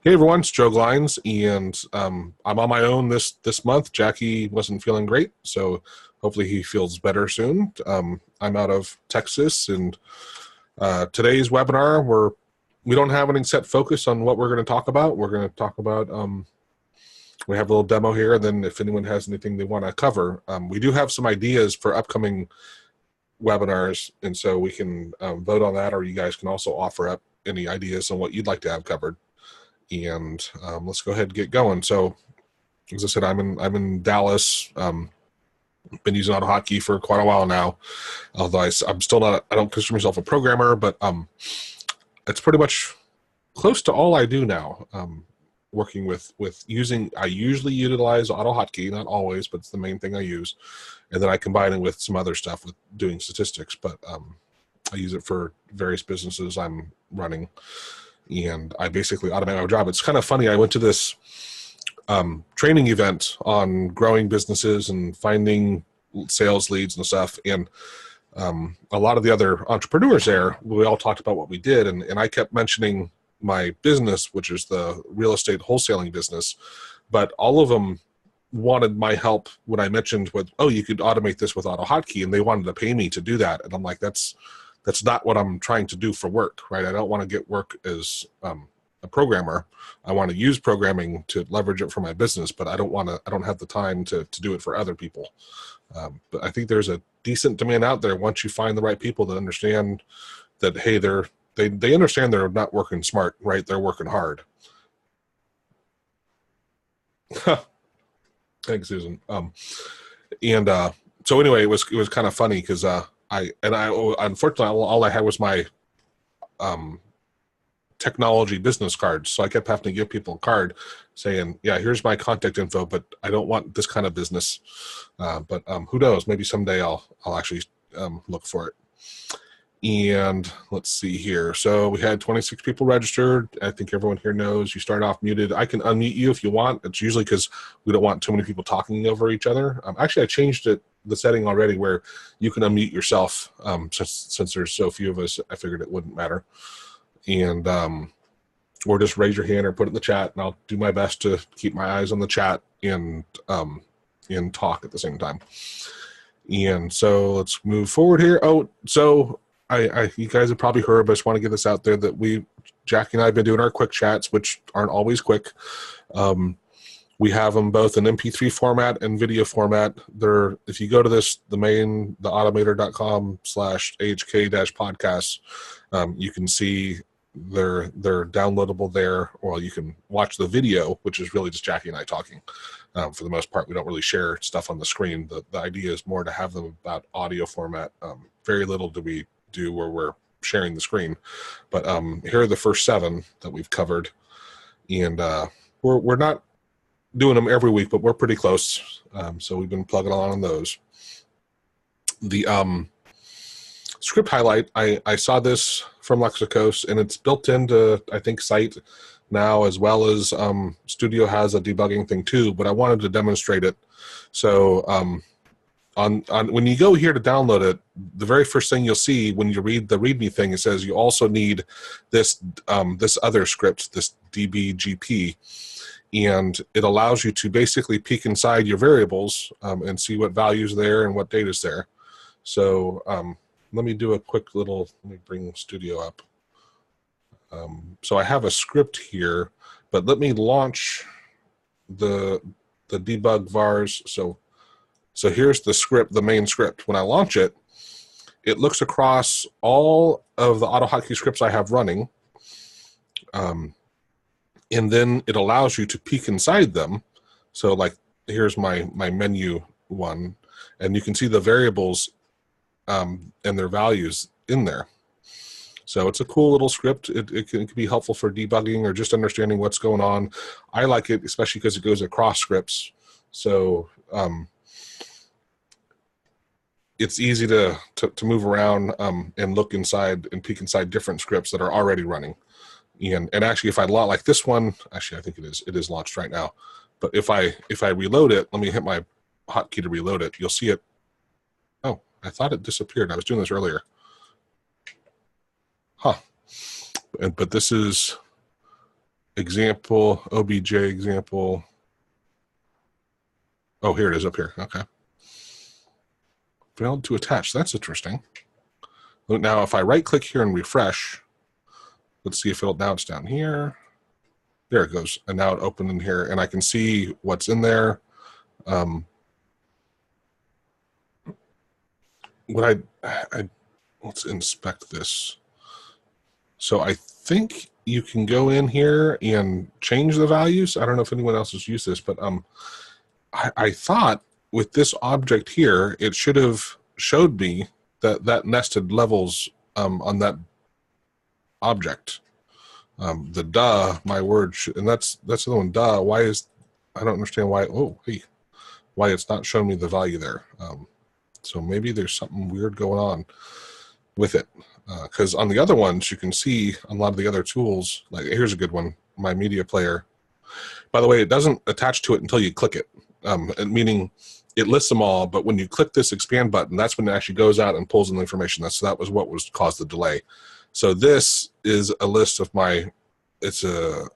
Hey everyone, it's Joe Glines, and I'm on my own this month. Jackie wasn't feeling great, so hopefully he feels better soon. I'm out of Texas, and today's webinar, we don't have any set focus on what we're going to talk about. We're going to talk about, we have a little demo here, and then if anyone has anything they want to cover. We do have some ideas for upcoming webinars, and so we can vote on that, or you guys can also offer up any ideas on what you'd like to have covered. And let's go ahead and get going. So, as I said, I'm in Dallas. Been using AutoHotkey for quite a while now. Although I'm still not. I don't consider myself a programmer, but it's pretty much close to all I do now. Working with using. I usually utilize AutoHotkey, not always, but it's the main thing I use. And then I combine it with some other stuff with doing statistics. But I use it for various businesses I'm running. And I basically automate my job. It's kind of funny. I went to this training event on growing businesses and finding sales leads and stuff. And a lot of the other entrepreneurs there, we all talked about what we did. And I kept mentioning my business, which is the real estate wholesaling business. But all of them wanted my help when I mentioned you could automate this with AutoHotkey. And they wanted to pay me to do that. And I'm like, that's not what I'm trying to do for work, right? I don't want to get work as a programmer. I want to use programming to leverage it for my business, but I don't have the time to do it for other people. But I think there's a decent demand out there once you find the right people that understand that, hey, they understand they're not working smart, right? They're working hard. Thanks, Susan. So anyway, it was kind of funny because unfortunately all I had was my technology business cards, so I kept having to give people a card saying, yeah, here's my contact info, but I don't want this kind of business. But who knows, maybe someday I'll actually look for it. And let's see here. So we had 26 people registered. I think everyone here knows you start off muted. I can unmute you if you want. It's usually because we don't want too many people talking over each other. Actually, I changed the setting already where you can unmute yourself. Since there's so few of us, I figured it wouldn't matter. And or just raise your hand or put it in the chat, and I'll do my best to keep my eyes on the chat and talk at the same time. And so let's move forward here. Oh, so you guys have probably heard, but I just want to get this out there that Jackie and I have been doing our quick chats, which aren't always quick. We have them both in MP3 format and video format. If you go to the automator.com/AHK-podcasts, you can see they're downloadable there, or you can watch the video, which is really just Jackie and I talking. For the most part, we don't really share stuff on the screen. The idea is more to have them about audio format. Very little do we do where we're sharing the screen. But here are the first 7 that we've covered. And we're not doing them every week, but we're pretty close. So we've been plugging along on those. The script highlight, I saw this from Lexicos, and it's built into, I think, Site now, as well as Studio has a debugging thing too, but I wanted to demonstrate it. So when you go here to download it, the very first thing you'll see when you read the README thing, it says you also need this other script, this dbgp. And it allows you to basically peek inside your variables and see what values are there and what data is there. So let me do a quick let me bring Studio up. So I have a script here, but let me launch the debug vars. So here's the script, the main script. When I launch it, it looks across all of the AutoHotkey scripts I have running. And then it allows you to peek inside them. So like, here's my menu one, and you can see the variables and their values in there. So it's a cool little script. It can be helpful for debugging or just understanding what's going on. I like it, especially because it goes across scripts. So it's easy to move around and look inside and peek inside different scripts that are already running. And actually, if I like this one, actually I think it is launched right now. But if I reload it, let me hit my hotkey to reload it. You'll see it. Oh, I thought it disappeared. I was doing this earlier. Huh. But this is example, OBJ example. Oh, here it is up here. Okay. Failed to attach. That's interesting. Now, if I right click here and refresh, let's see if now it's down here. There it goes. And now it opened in here and I can see what's in there. Let's inspect this. So I think you can go in here and change the values. I don't know if anyone else has used this, but I thought with this object here, it should have showed me that nested levels on that object. The duh, my word, and that's the one. Duh. Why is I don't understand why? Oh, hey, why it's not showing me the value there. So maybe there's something weird going on with it. Because on the other ones, you can see on a lot of the other tools, like here's a good one, my media player. By the way, it doesn't attach to it until you click it, meaning it lists them all, but when you click this expand button, that's when it actually goes out and pulls in the information. That was what caused the delay. So this is a list of it's a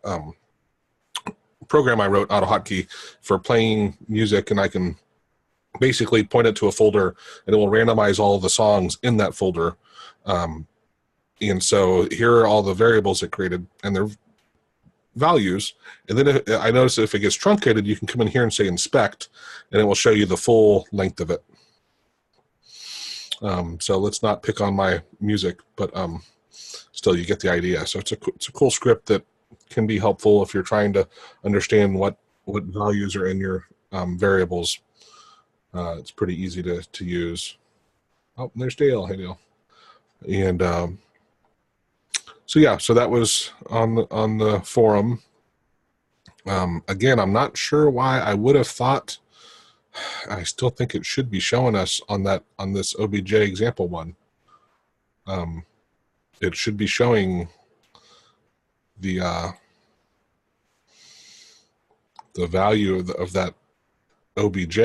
program I wrote, AutoHotkey, for playing music, and I can basically point it to a folder and it will randomize all the songs in that folder. And so here are all the variables it created and their values. And then I notice if it gets truncated, you can come in here and say inspect, and it will show you the full length of it. So let's not pick on my music, but still you get the idea. So it's a cool script that can be helpful if you're trying to understand what values are in your variables. It's pretty easy to use. Oh, there's Dale. Hey, Dale. And so yeah, so that was on the forum. Again, I'm not sure why. I would have thought. I still think it should be showing us on this OBJ example one. It should be showing the value of that OBJ.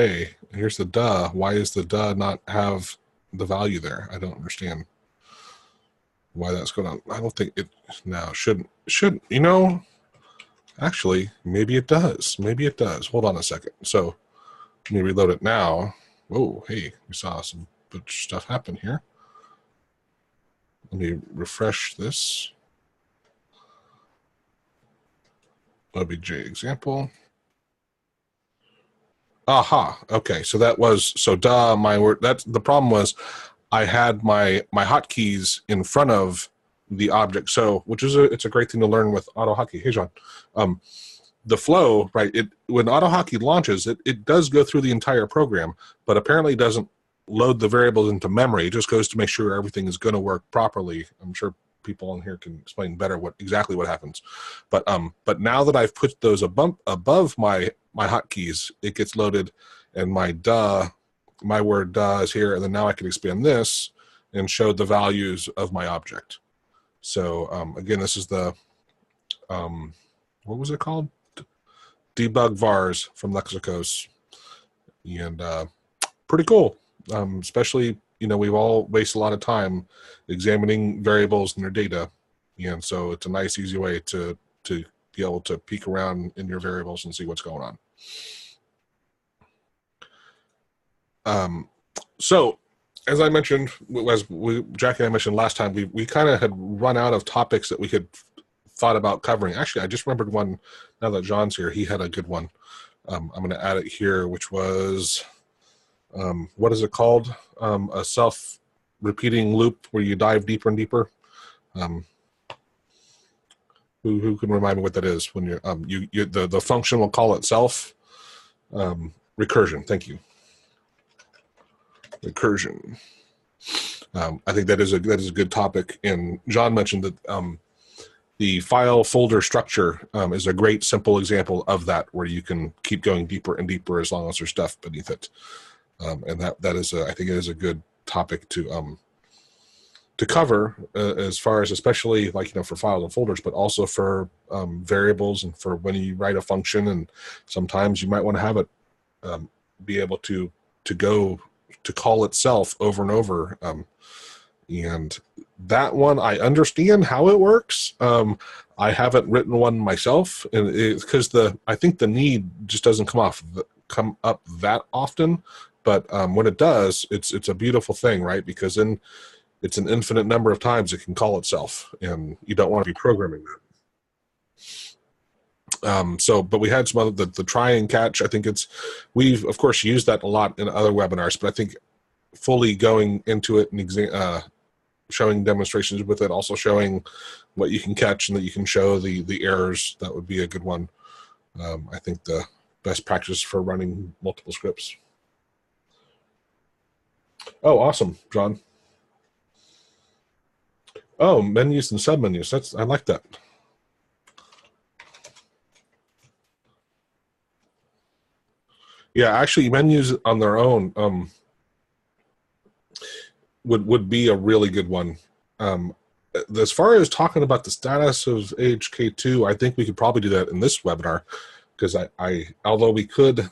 Here's the duh. Why is the duh not have the value there? I don't understand why that's going on. I don't think it now shouldn't, you know, actually, maybe it does. Maybe it does. Hold on a second. So let me reload it now. Whoa, hey, we saw some stuff happen here. Let me refresh this. OBJ example. Aha. Okay. So duh, my word. That's the problem was I had my hotkeys in front of the object. So, it's a great thing to learn with AutoHotkey. Hey, John. The flow, right? When AutoHotkey launches, it does go through the entire program, but apparently it doesn't load the variables into memory. It just goes to make sure everything is going to work properly. I'm sure people in here can explain better exactly what happens. But now that I've put those above my hotkeys, it gets loaded, and my word duh is here, and then now I can expand this and show the values of my object. So again, this is the what was it called? Debug Vars from Lexicos, and pretty cool. Especially, we've all wasted a lot of time examining variables and their data, and so it's a nice, easy way to be able to peek around in your variables and see what's going on. So, as I mentioned, Jackie and I mentioned last time, we kind of had run out of topics that we had thought about covering. Actually, I just remembered one. Now that John's here, he had a good one. I'm going to add it here, which was, what is it called? A self-repeating loop where you dive deeper and deeper. Who can remind me what that is? When the function will call itself. Recursion. Thank you. Recursion. I think that is a good topic. And John mentioned that the file folder structure is a great simple example of that, where you can keep going deeper and deeper as long as there's stuff beneath it. And that is I think it is a good topic to cover as far as, especially for files and folders, but also for variables and for when you write a function, and sometimes you might want to have it be able to call itself over and over, and that one, I understand how it works. I haven't written one myself, and because I think the need just doesn't come up that often. But when it does, it's a beautiful thing, right? Because then it's an infinite number of times it can call itself, and you don't want to be programming that. But we had some other, the try and catch. I think we've of course used that a lot in other webinars, but I think fully going into it and showing demonstrations with it, also showing what you can catch and that you can show the errors, that would be a good one. I think the best practice for running multiple scripts. Oh, awesome, John. Oh, menus and submenus. I like that. Yeah, actually, menus on their own would be a really good one. As far as talking about the status of AHK2, I think we could probably do that in this webinar, because although we could,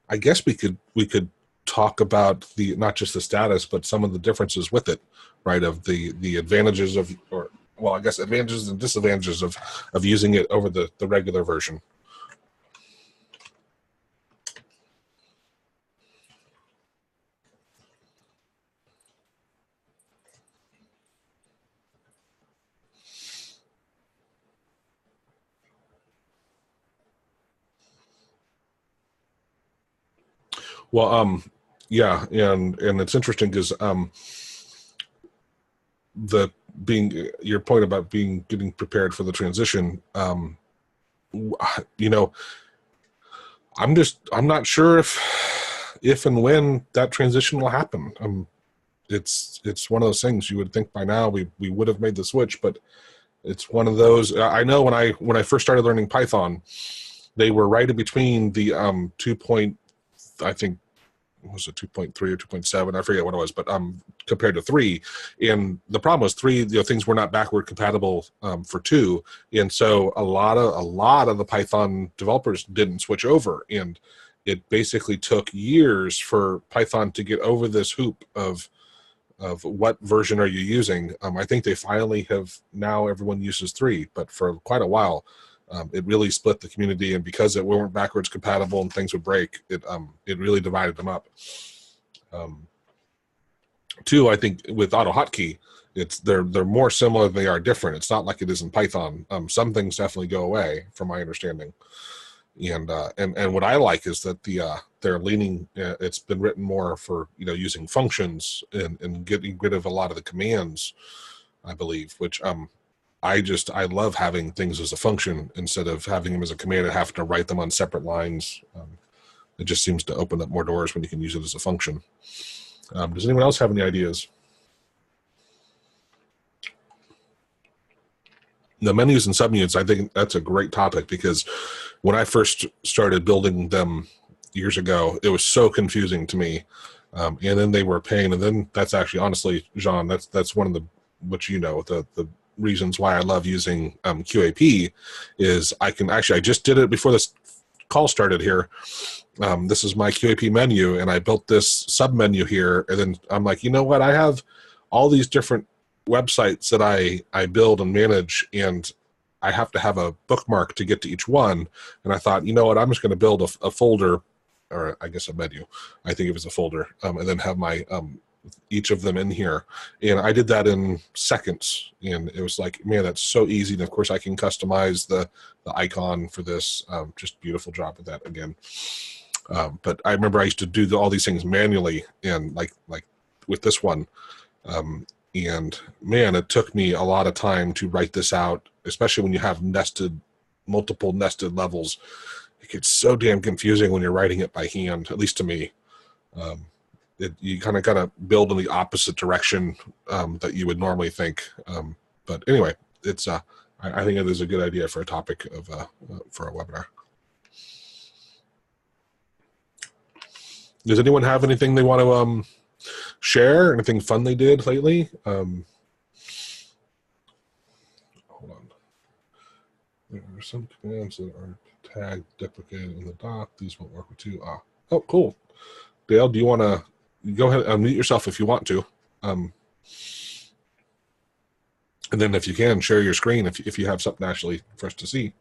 I guess we could talk about not just the status, but some of the differences with it, right? Of the advantages of, or well, I guess advantages and disadvantages of using it over the regular version. Well, yeah, and it's interesting because your point about getting prepared for the transition, you know, I'm not sure if and when that transition will happen. It's one of those things you would think by now we would have made the switch, but it's one of those. I know when I first started learning Python, they were right in between the 2. I think was it 2.3 or 2.7? I forget what it was, but compared to 3, and the problem was 3. Things were not backward compatible for 2, and so a lot of the Python developers didn't switch over, and it basically took years for Python to get over this hoop of what version are you using. I think they finally have, now everyone uses 3, but for quite a while it really split the community, and because it weren't backwards compatible and things would break, it really divided them up. 2, I think with AutoHotkey, they're more similar than they are different. It's not like it is in Python. Some things definitely go away, from my understanding. And what I like is that they're leaning. It's been written more for using functions and getting rid of a lot of the commands, I believe. Which I love having things as a function instead of having them as a command and having to write them on separate lines. It just seems to open up more doors when you can use it as a function. Does anyone else have any ideas? The menus and submenus, I think that's a great topic, because when I first started building them years ago, it was so confusing to me. And then they were a pain. And then that's actually, honestly, Jean, that's one of the reasons why I love using QAP is I just did it before this call started here. This is my QAP menu, and I built this submenu here. And then I'm like, you know what? I have all these different websites that I build and manage, and I have to have a bookmark to get to each one. And I thought, you know what? I'm just going to build a folder, or I guess a menu. I think it was a folder, and then have my each of them in here. And I did that in seconds, and it was like, man, that's so easy. And of course I can customize the icon for this. Just beautiful job with that again. But I remember I used to do all these things manually, and like with this one. And man, it took me a lot of time to write this out, especially when you have multiple nested levels. It gets so damn confusing when you're writing it by hand, at least to me. You kind of got to build in the opposite direction that you would normally think. But anyway, I think it is a good idea for a topic for a webinar. Does anyone have anything they want to share? Anything fun they did lately? Hold on. There are some commands that are tagged deprecated in the doc. These won't work with 2. Oh, cool. Dale, do you want to go ahead and unmute yourself if you want to? And then if you can, share your screen if you have something actually for us to see.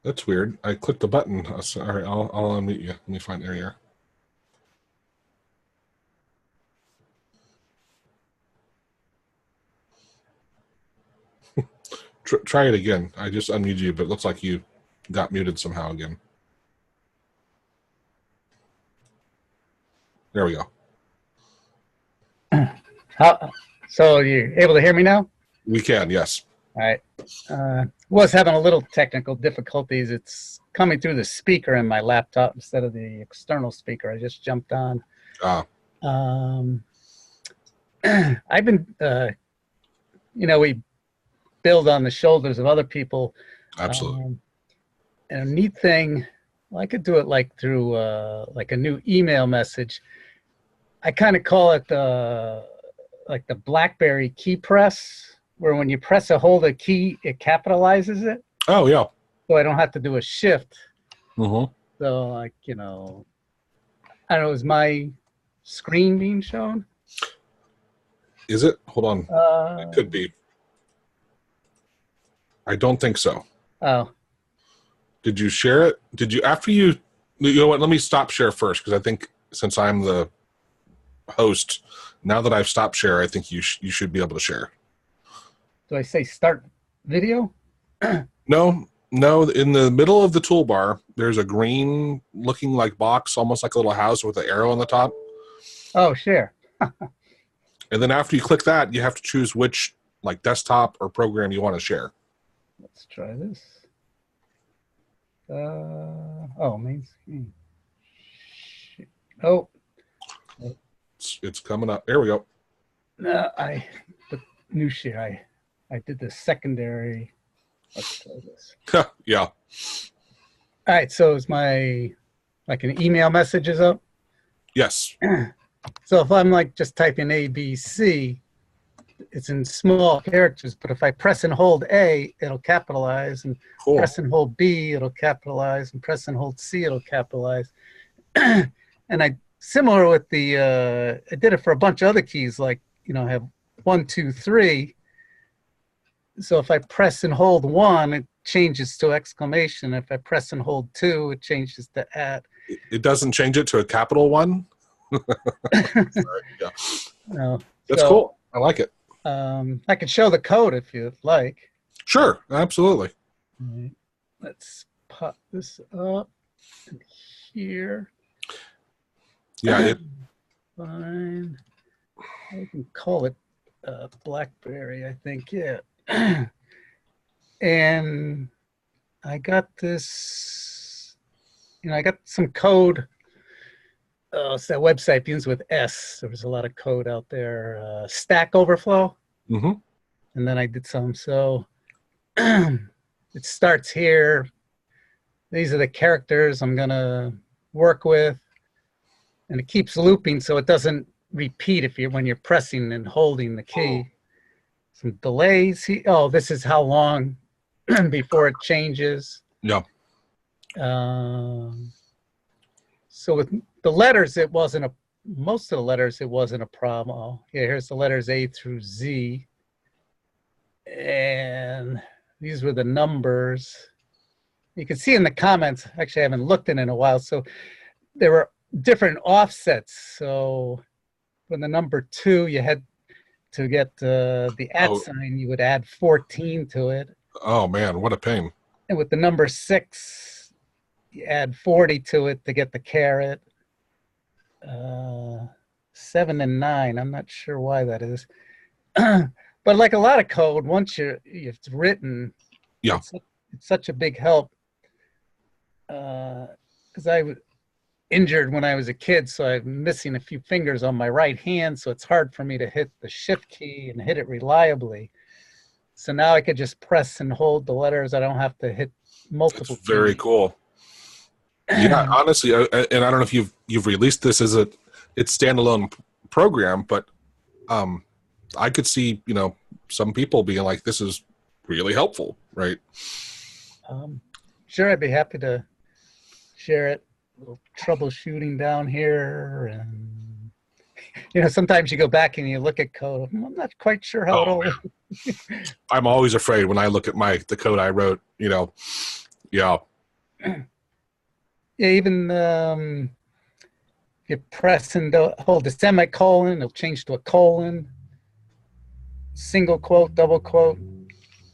That's weird. I clicked the button. All right, I'll unmute you. Let me find there you are. Try it again. I just unmuted you, but it looks like you got muted somehow again. There we go. So you're able to hear me now? We can, yes. All right. Was having a little technical difficulties. It's coming through the speaker in my laptop instead of the external speaker I just jumped on. I've been, we build on the shoulders of other people. Absolutely. And a neat thing, well, I could do it like through like a new email message. I kind of call it like the BlackBerry key press, where when you press and hold a key, it capitalizes it. Oh, yeah. So I don't have to do a shift. Mm-hmm. So, like, I don't know, is my screen being shown? Is it? Hold on. It could be. I don't think so. Oh. Did you share it? Did you, after you know what, let me stop share first, because I think since I'm the host, now that I've stopped share, I think you should be able to share. Do I say start video? No, in the middle of the toolbar, there's a green looking like box, almost like a little house with an arrow on the top. Oh, share. And then after you click that, you have to choose which like desktop or program you want to share. Let's try this. Oh, main screen. Oh. It's coming up. There we go. No, the new share. I did the secondary. Let's try this. Yeah. All right, so is my, like an email message is up? Yes. So if I'm like just typing A, B, C, it's in small characters, but if I press and hold A, it'll capitalize, and Cool. Press and hold B, it'll capitalize, and press and hold C, it'll capitalize. And similar with the, I did it for a bunch of other keys, like, I have 1, 2, 3. So if I press and hold 1, it changes to exclamation. If I press and hold 2, it changes to @ It doesn't change it to a capital 1? Sorry, yeah. No. That's cool. I like it. I can show the code if you'd like. Sure, absolutely. All right. Let's pop this up in here. Yeah. Fine. I can call it BlackBerry, I think. Yeah. And I got this, I got some code. It's that website begins with S. There was a lot of code out there. Stack Overflow. Mm-hmm. And then I did some. So it starts here. These are the characters I'm going to work with. And it keeps looping so it doesn't repeat when you're pressing and holding the key. Some delays. Oh, this is how long before it changes. Yeah. So with the letters, most of the letters, it wasn't a problem. Oh, yeah, here's the letters A through Z. And these were the numbers. You can see in the comments, actually I haven't looked in a while, so there were different offsets. So for the number 2, you had to get the @ sign, you would add 14 to it. Oh man, what a pain. And with the number 6, you add 40 to it to get the caret. 7 and 9, I'm not sure why that is. But like a lot of code, once it's written, yeah, it's such a big help. Because I was injured when I was a kid, so I'm missing a few fingers on my right hand, so it's hard for me to hit the shift key and hit it reliably. So now I could just press and hold the letters. I don't have to hit multiple keys. Very cool. Yeah, honestly, and I don't know if you've released this as it's standalone program, but I could see some people being like, this is really helpful, right? Sure, I'd be happy to share it. A little troubleshooting down here, and sometimes you go back and you look at code. I'm not quite sure how it all. I'm always afraid when I look at the code I wrote. Yeah. Yeah, even if you press and hold the semicolon, it'll change to a colon, single quote, double quote,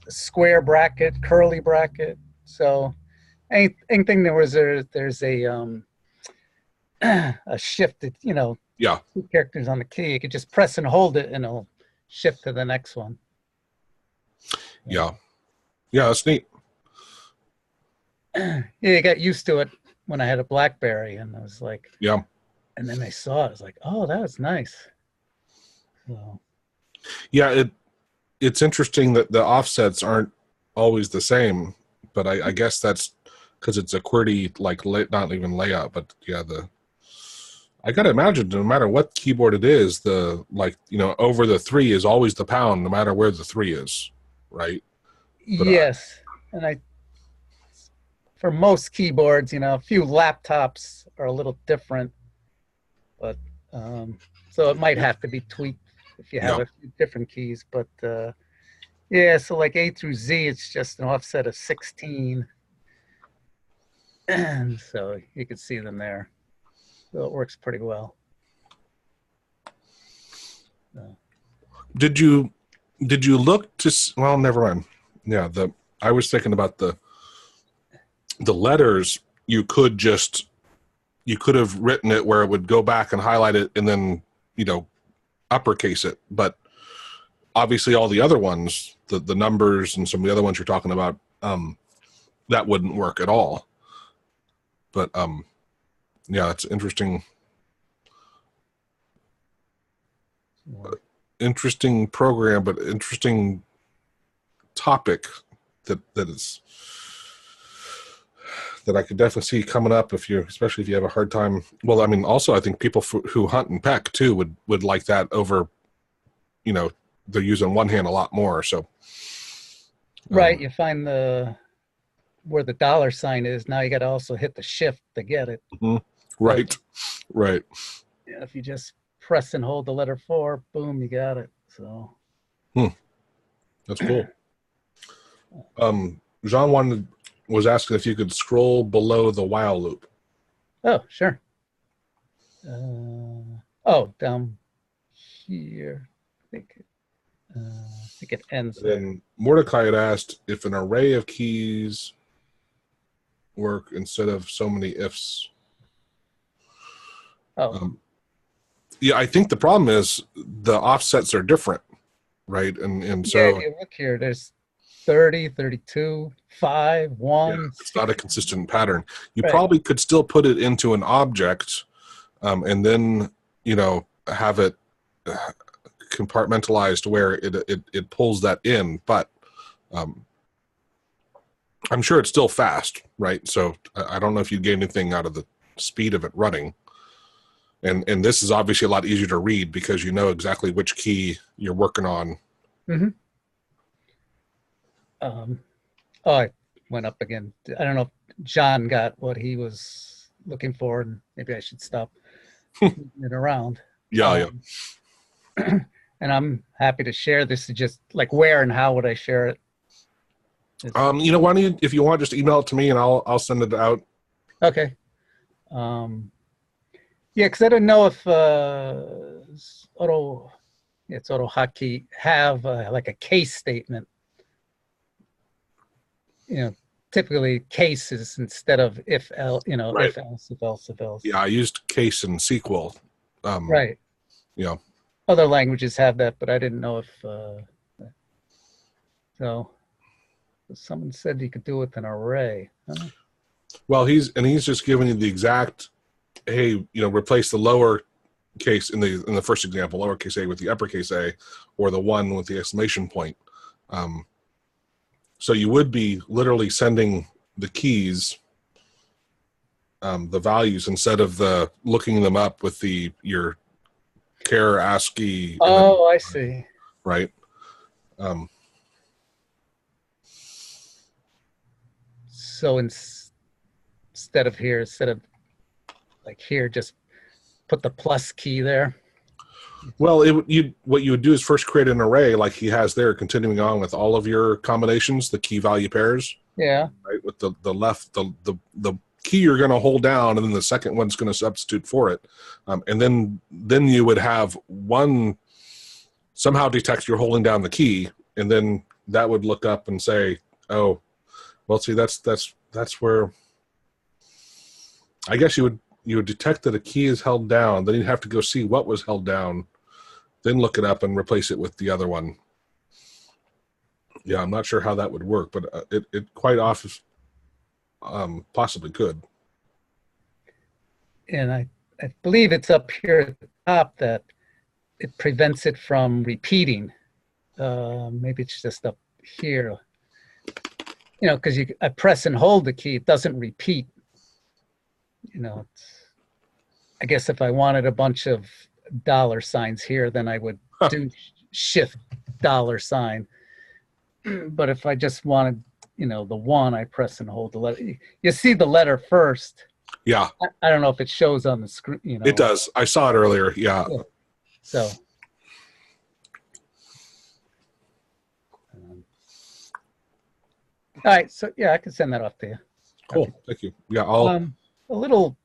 square bracket, curly bracket. So anything there's a a shift that, Yeah. 2 characters on the key, you could just press and hold it and it'll shift to the next one. Yeah. Yeah, that's neat. Yeah, I got used to it when I had a BlackBerry, and I was like, yeah. And then I saw it, I was like, oh, that was nice. So. Yeah, it's interesting that the offsets aren't always the same, but I guess that's because it's a QWERTY, like not even layout, but yeah, I gotta imagine no matter what keyboard it is, over the 3 is always the pound, no matter where the 3 is, right? But, yes, and for most keyboards, a few laptops are a little different, but so it might have to be tweaked if you have a few different keys. But yeah, so like A through Z, it's just an offset of 16, and so you can see them there. So it works pretty well. Did you look to? Well, never mind. Yeah, I was thinking about the letters. You could have written it where it would go back and highlight it and then uppercase it. But obviously, all the other ones, the numbers and some of the other ones you're talking about, that wouldn't work at all. But yeah, it's interesting. Interesting program, but interesting topic that I could definitely see coming up especially if you have a hard time. Well, I mean, also I think people who hunt and peck too would like that over, they're using one hand a lot more. So, right, you find where the dollar sign is. Now you got to also hit the shift to get it. Mm-hmm. Right, so, right. Yeah, if you just press and hold the letter 4, boom, you got it. So, that's cool. Jean was asking if you could scroll below the while loop. Oh, sure. Down here. I think it ends. Then Mordecai had asked if an array of keys work instead of so many ifs. Yeah, I think the problem is the offsets are different, right? And so if you look here, there's 30, 32, 5, 1. Yeah, it's not a consistent pattern. You probably could still put it into an object and then, have it compartmentalized where it pulls that in. But I'm sure it's still fast, right? So I don't know if you get anything out of the speed of it running. And this is obviously a lot easier to read because you know exactly which key you're working on. Mm-hmm. I went up again. I don't know if John got what he was looking for, and maybe I should stop moving it around. Yeah. And I'm happy to share this. Is just like where and how would I share it? Why don't you, if you want, just email it to me and I'll send it out. Okay. Yeah, because I don't know if AutoHotkey have like a case statement. Typically cases instead of if else, right. if else, if else, if else. Yeah, I used case in SQL. Right. Yeah. Other languages have that, but I didn't know if. So, someone said you could do it with an array. Huh? Well, he's just giving you the exact. Hey, replace the lower case in the first example, lowercase a with the uppercase a, or the 1 with the exclamation point. So you would be literally sending the keys the values instead of the looking them up with your char ASCII. Oh, I see. Right. So instead of like here, just put the plus key there. Well, what you would do is first create an array like he has there, continuing on with all of your combinations, the key value pairs. Yeah. Right. With the key you're going to hold down, and then the second one's going to substitute for it, and then you would have one somehow detect you're holding down the key, and then that would look up and say, oh, well, see, that's where I guess you would detect that a key is held down. Then you'd have to go see what was held down, then look it up and replace it with the other one. Yeah, I'm not sure how that would work, but it quite often possibly could. And I believe it's up here at the top that it prevents it from repeating. Maybe it's just up here. You know, because I press and hold the key, it doesn't repeat. You know, I guess if I wanted a bunch of $signs here, then I would do shift $sign. But if I just wanted, you know, the one, I press and hold the letter. You see the letter first. Yeah. I don't know if it shows on the screen. You know, it does. I saw it earlier. Yeah. So. All right, so yeah, I can send that off to you. Cool, thank you. Yeah, I'll. A little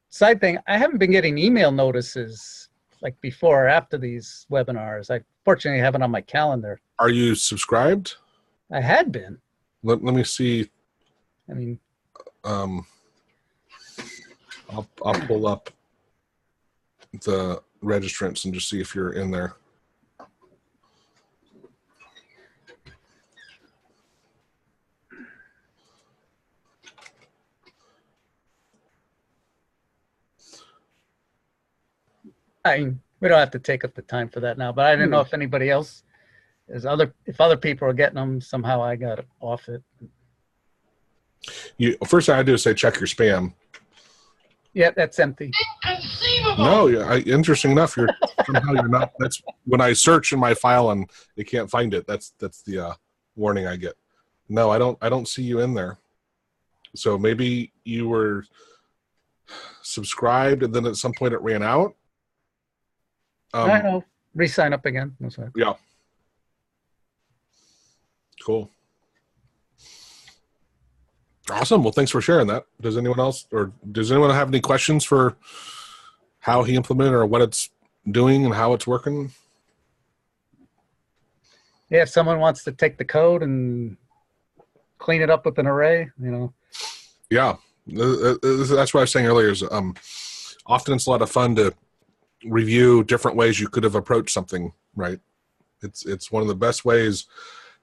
side thing, I haven't been getting email notices like before or after these webinars. I fortunately have it on my calendar. Are you subscribed? I had been. Let me see. I mean, I'll pull up the registrants and just see if you're in there. I mean, we don't have to take up the time for that now, but I didn't know if anybody else if other people are getting them, somehow I got off it. First thing I do is say check your spam. Yeah, that's empty. No, interesting enough, you're not. That's when I search in my file and it can't find it. That's the warning I get. No, I don't see you in there. So maybe you were subscribed and then at some point it ran out. I know. Re-sign up again. Yeah. Cool. Awesome. Well, thanks for sharing that. Does anyone have any questions for how he implemented or what it's doing and how it's working? Yeah, if someone wants to take the code and clean it up with an array, you know. Yeah, that's what I was saying earlier. Is often it's a lot of fun to review different ways you could have approached something. Right? It's one of the best ways.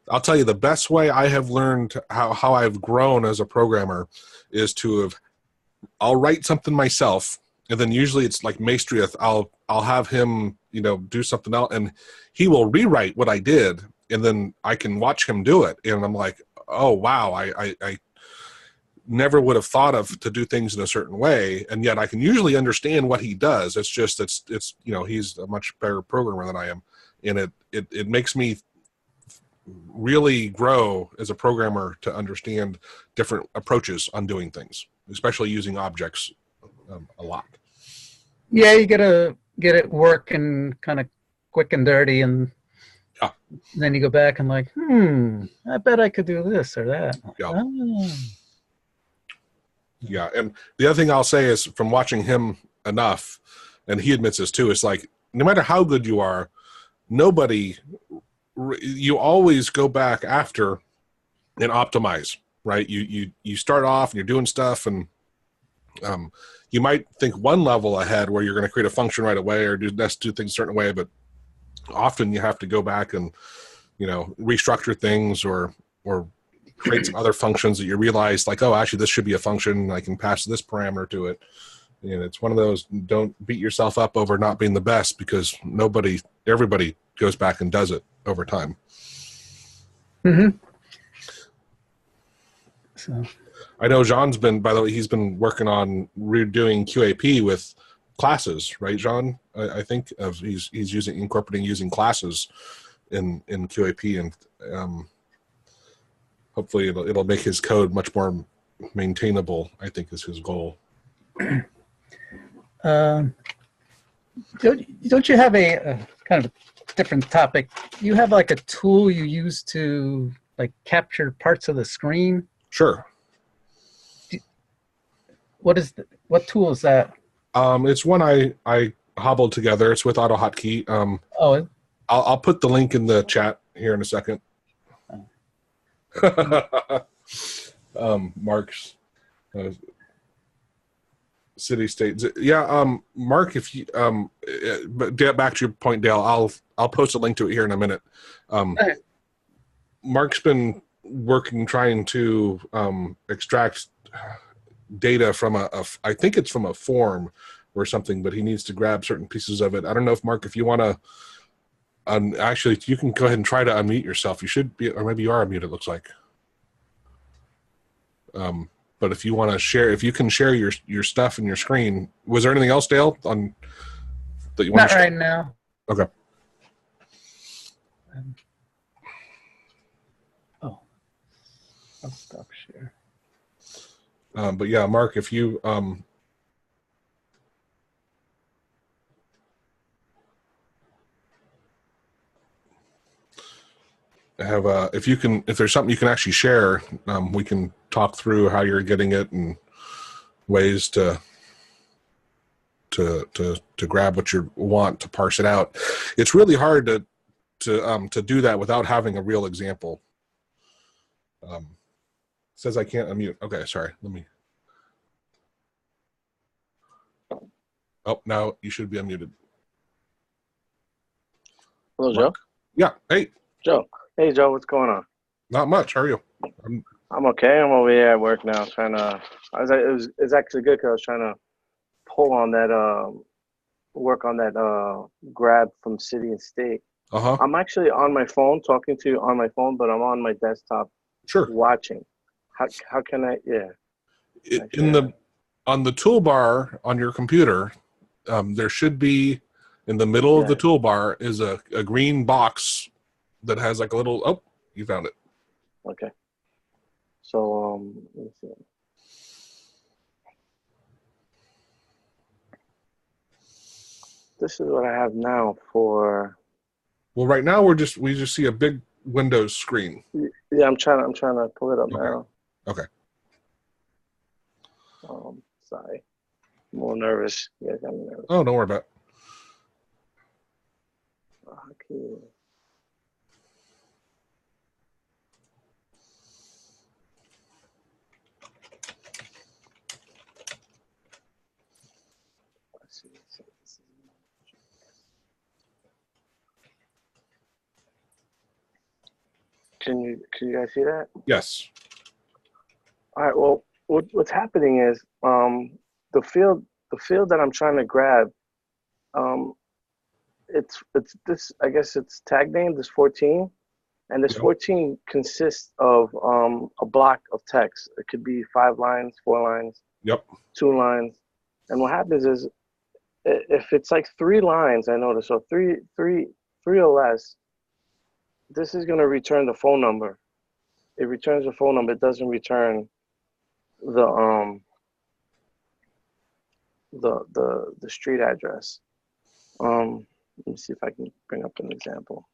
I'll tell you, the best way I have learned how I've grown as a programmer is I'll write something myself, and then usually it's like Maestriath. I'll have him, do something else, and he will rewrite what I did, and then I can watch him do it, and I'm like, oh wow, I never would have thought of to do things in a certain way, and yet I can usually understand what he does. It's just it's he's a much better programmer than I am, and it makes me really grow as a programmer to understand different approaches on doing things, especially using objects a lot. Yeah, you gotta get it working kind of quick and dirty, and then you go back and like, I bet I could do this or that. Yeah. Oh. Yeah, and the other thing I'll say is from watching him enough, and he admits this too, is like no matter how good you are, you always go back after and optimize, right? You start off and you're doing stuff, and you might think one level ahead where you're going to create a function right away or do things a certain way, but often you have to go back and restructure things or create some other functions that you realize like, oh, actually this should be a function. I can pass this parameter to it. And it's one of those, don't beat yourself up over not being the best, because everybody goes back and does it over time. Mm-hmm. So, I know Jean's been, by the way, he's been working on redoing QAP with classes, right, Jean? I think of he's incorporating using classes in QAP, and hopefully it'll make his code much more maintainable. I think is his goal. Don't you have a kind of a different topic? You have like a tool you use to like capture parts of the screen? Sure. What tool is that? It's one I hobbled together. It's with AutoHotkey. Oh, I'll put the link in the chat here in a second. Mark's city state. Yeah, Mark, if you but get back to your point, Dale, I'll post a link to it here in a minute. okay. Mark's been working trying to extract data from I think it's from a form or something, but he needs to grab certain pieces of it. I don't know if Mark, if you want to, actually, you can go ahead and try to unmute yourself. You should be, or maybe you are unmuted, it looks like. But if you want to share, if you can share your stuff in your screen. Was there anything else, Dale, on that you want to share? Not right now. Okay. I'll stop share. But yeah, Mark, if you have if there's something you can actually share, we can talk through how you're getting it and ways to grab what you want to parse it out. It's really hard to do that without having a real example. Says I can't unmute. Okay, sorry. Let me. Oh, now you should be unmuted. Hello, Joe. Yeah. Hey. Joe. Hey, Joe. What's going on? Not much. How are you? I'm okay. I'm over here at work now. It's actually good because I was trying to pull on that, work on that grab from city and state. I'm actually on my phone, talking to you on my phone, but I'm on my desktop. Sure. Watching. How can I? Yeah. On the toolbar on your computer, there should be in the middle of the toolbar is a green box that has like a little. Oh, you found it. Okay. So let me see. This is what I have now for. Well, right now we just see a big Windows screen. Yeah, I'm trying to pull it up now. Okay. Sorry. I'm a little nervous. You guys got me nervous. Oh, don't worry about it. Okay. Let's see. Can you guys see that? Yes. All right. Well, what's happening is the field that I'm trying to grab, it's this, I guess it's tag name, this 14, and this 14 consists of a block of text. It could be 5 lines, 4 lines, 2 lines, and what happens is if it's like 3 lines, I notice, so three or less, this is going to return the phone number. It returns the phone number. It doesn't return the street address. Let me see if I can bring up an example.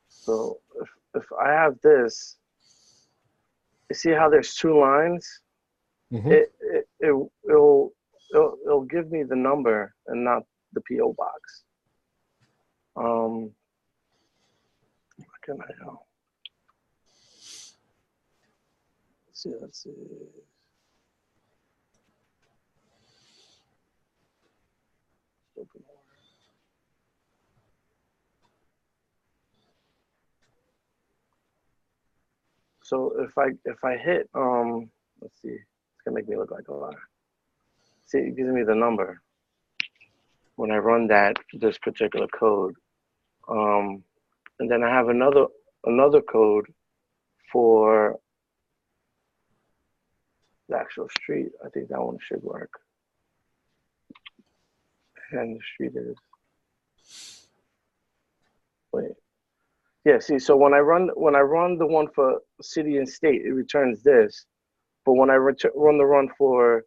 So if I have this, you see how there's 2 lines? It'll give me the number and not the PO box. What can I do? Let's see. Open order. So if I hit let's see, it's gonna make me look like a liar. See, it gives me the number when I run this particular code. And then I have another code for the actual street. I think that one should work. And the street is, wait. Yeah, see, so when I run the one for city and state, it returns this. But when I run the run for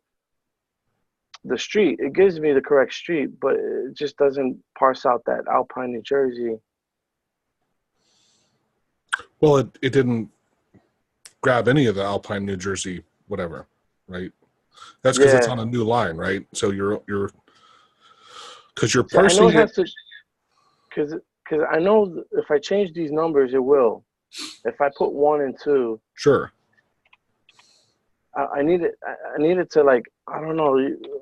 the street, it gives me the correct street, but it just doesn't parse out that Alpine, New Jersey. Well, it didn't grab any of the Alpine, New Jersey, whatever, right? That's because it's on a new line, right? So you're parsing it. Because I know if I change these numbers, it will. If I put 1 and 2, sure. I need it to, like, I don't know.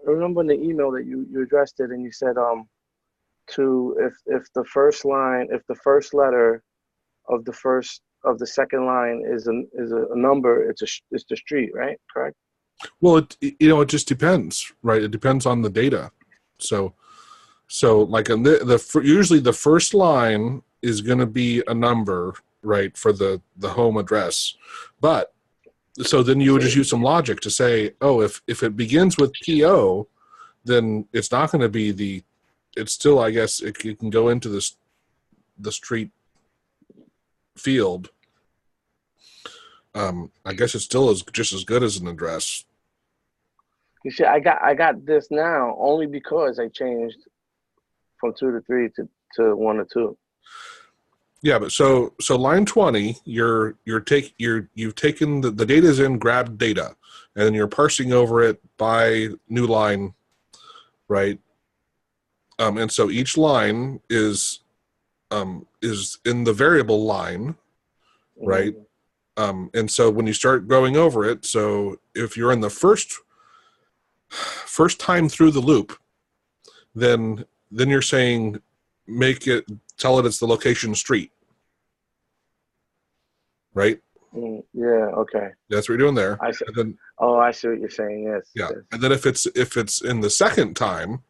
Remember in the email that you addressed it and you said if the first line, if the first letter of the second line is a number, it's the street, right? Correct. Well, it just depends, right? It depends on the data. So like usually the first line is going to be a number, right, for the home address, but so then you would just use some logic to say, oh, if it begins with PO, then it's not going to be it's still, I guess, it can go into the street field. I guess it's still just as good as an address. You see, I got this now only because I changed from 2 to 3 to 1 to 2. Yeah, but so line 20, you've taken the data's in grabbed data, and then you're parsing over it by new line, right? And so each line is in the variable line, right? And so when you start going over it, so if you're in the first time through the loop, then you're saying tell it it's the location street, right? Yeah. Okay. That's what you're doing there. I see. And then, I see what you're saying. Yes. Yeah. Yes. And then if it's in the second time,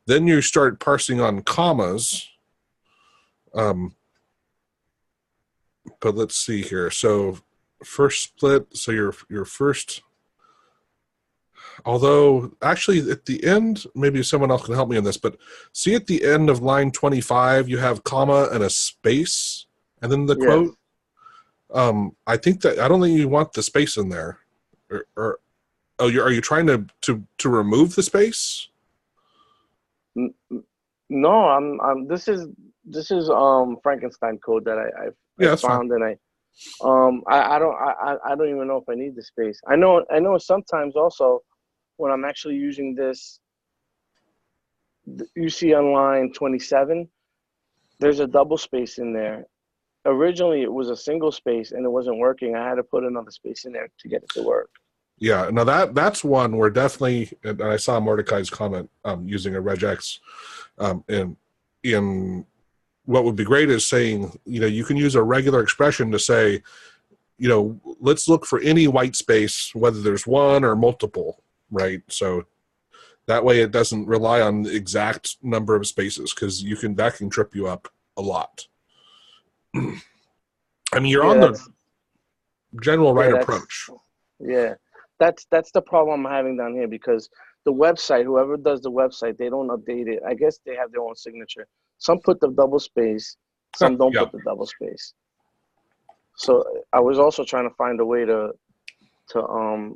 then you start parsing on commas. But let's see here. So first split. So your first. Although, actually, at the end, maybe someone else can help me on this, but see at the end of line 25, you have comma and a space, and then the quote. I don't think you want the space in there. Are you trying to remove the space? No, this is Frankenstein code that I found, and I don't even know if I need the space. I know sometimes also when I'm actually using this, you see on line 27, there's a double space in there. Originally, it was a single space and it wasn't working. I had to put another space in there to get it to work. Yeah, now that's one where definitely, and I saw Mordecai's comment using a regex, in what would be great is saying, you can use a regular expression to say, let's look for any white space, whether there's one or multiple, right? So that way it doesn't rely on the exact number of spaces, because that can trip you up a lot. I mean, you're on the general right approach. Yeah, that's the problem I'm having down here, because the website, whoever does the website, they don't update it. I guess they have their own signature. Some put the double space, some don't put the double space. So I was also trying to find a way to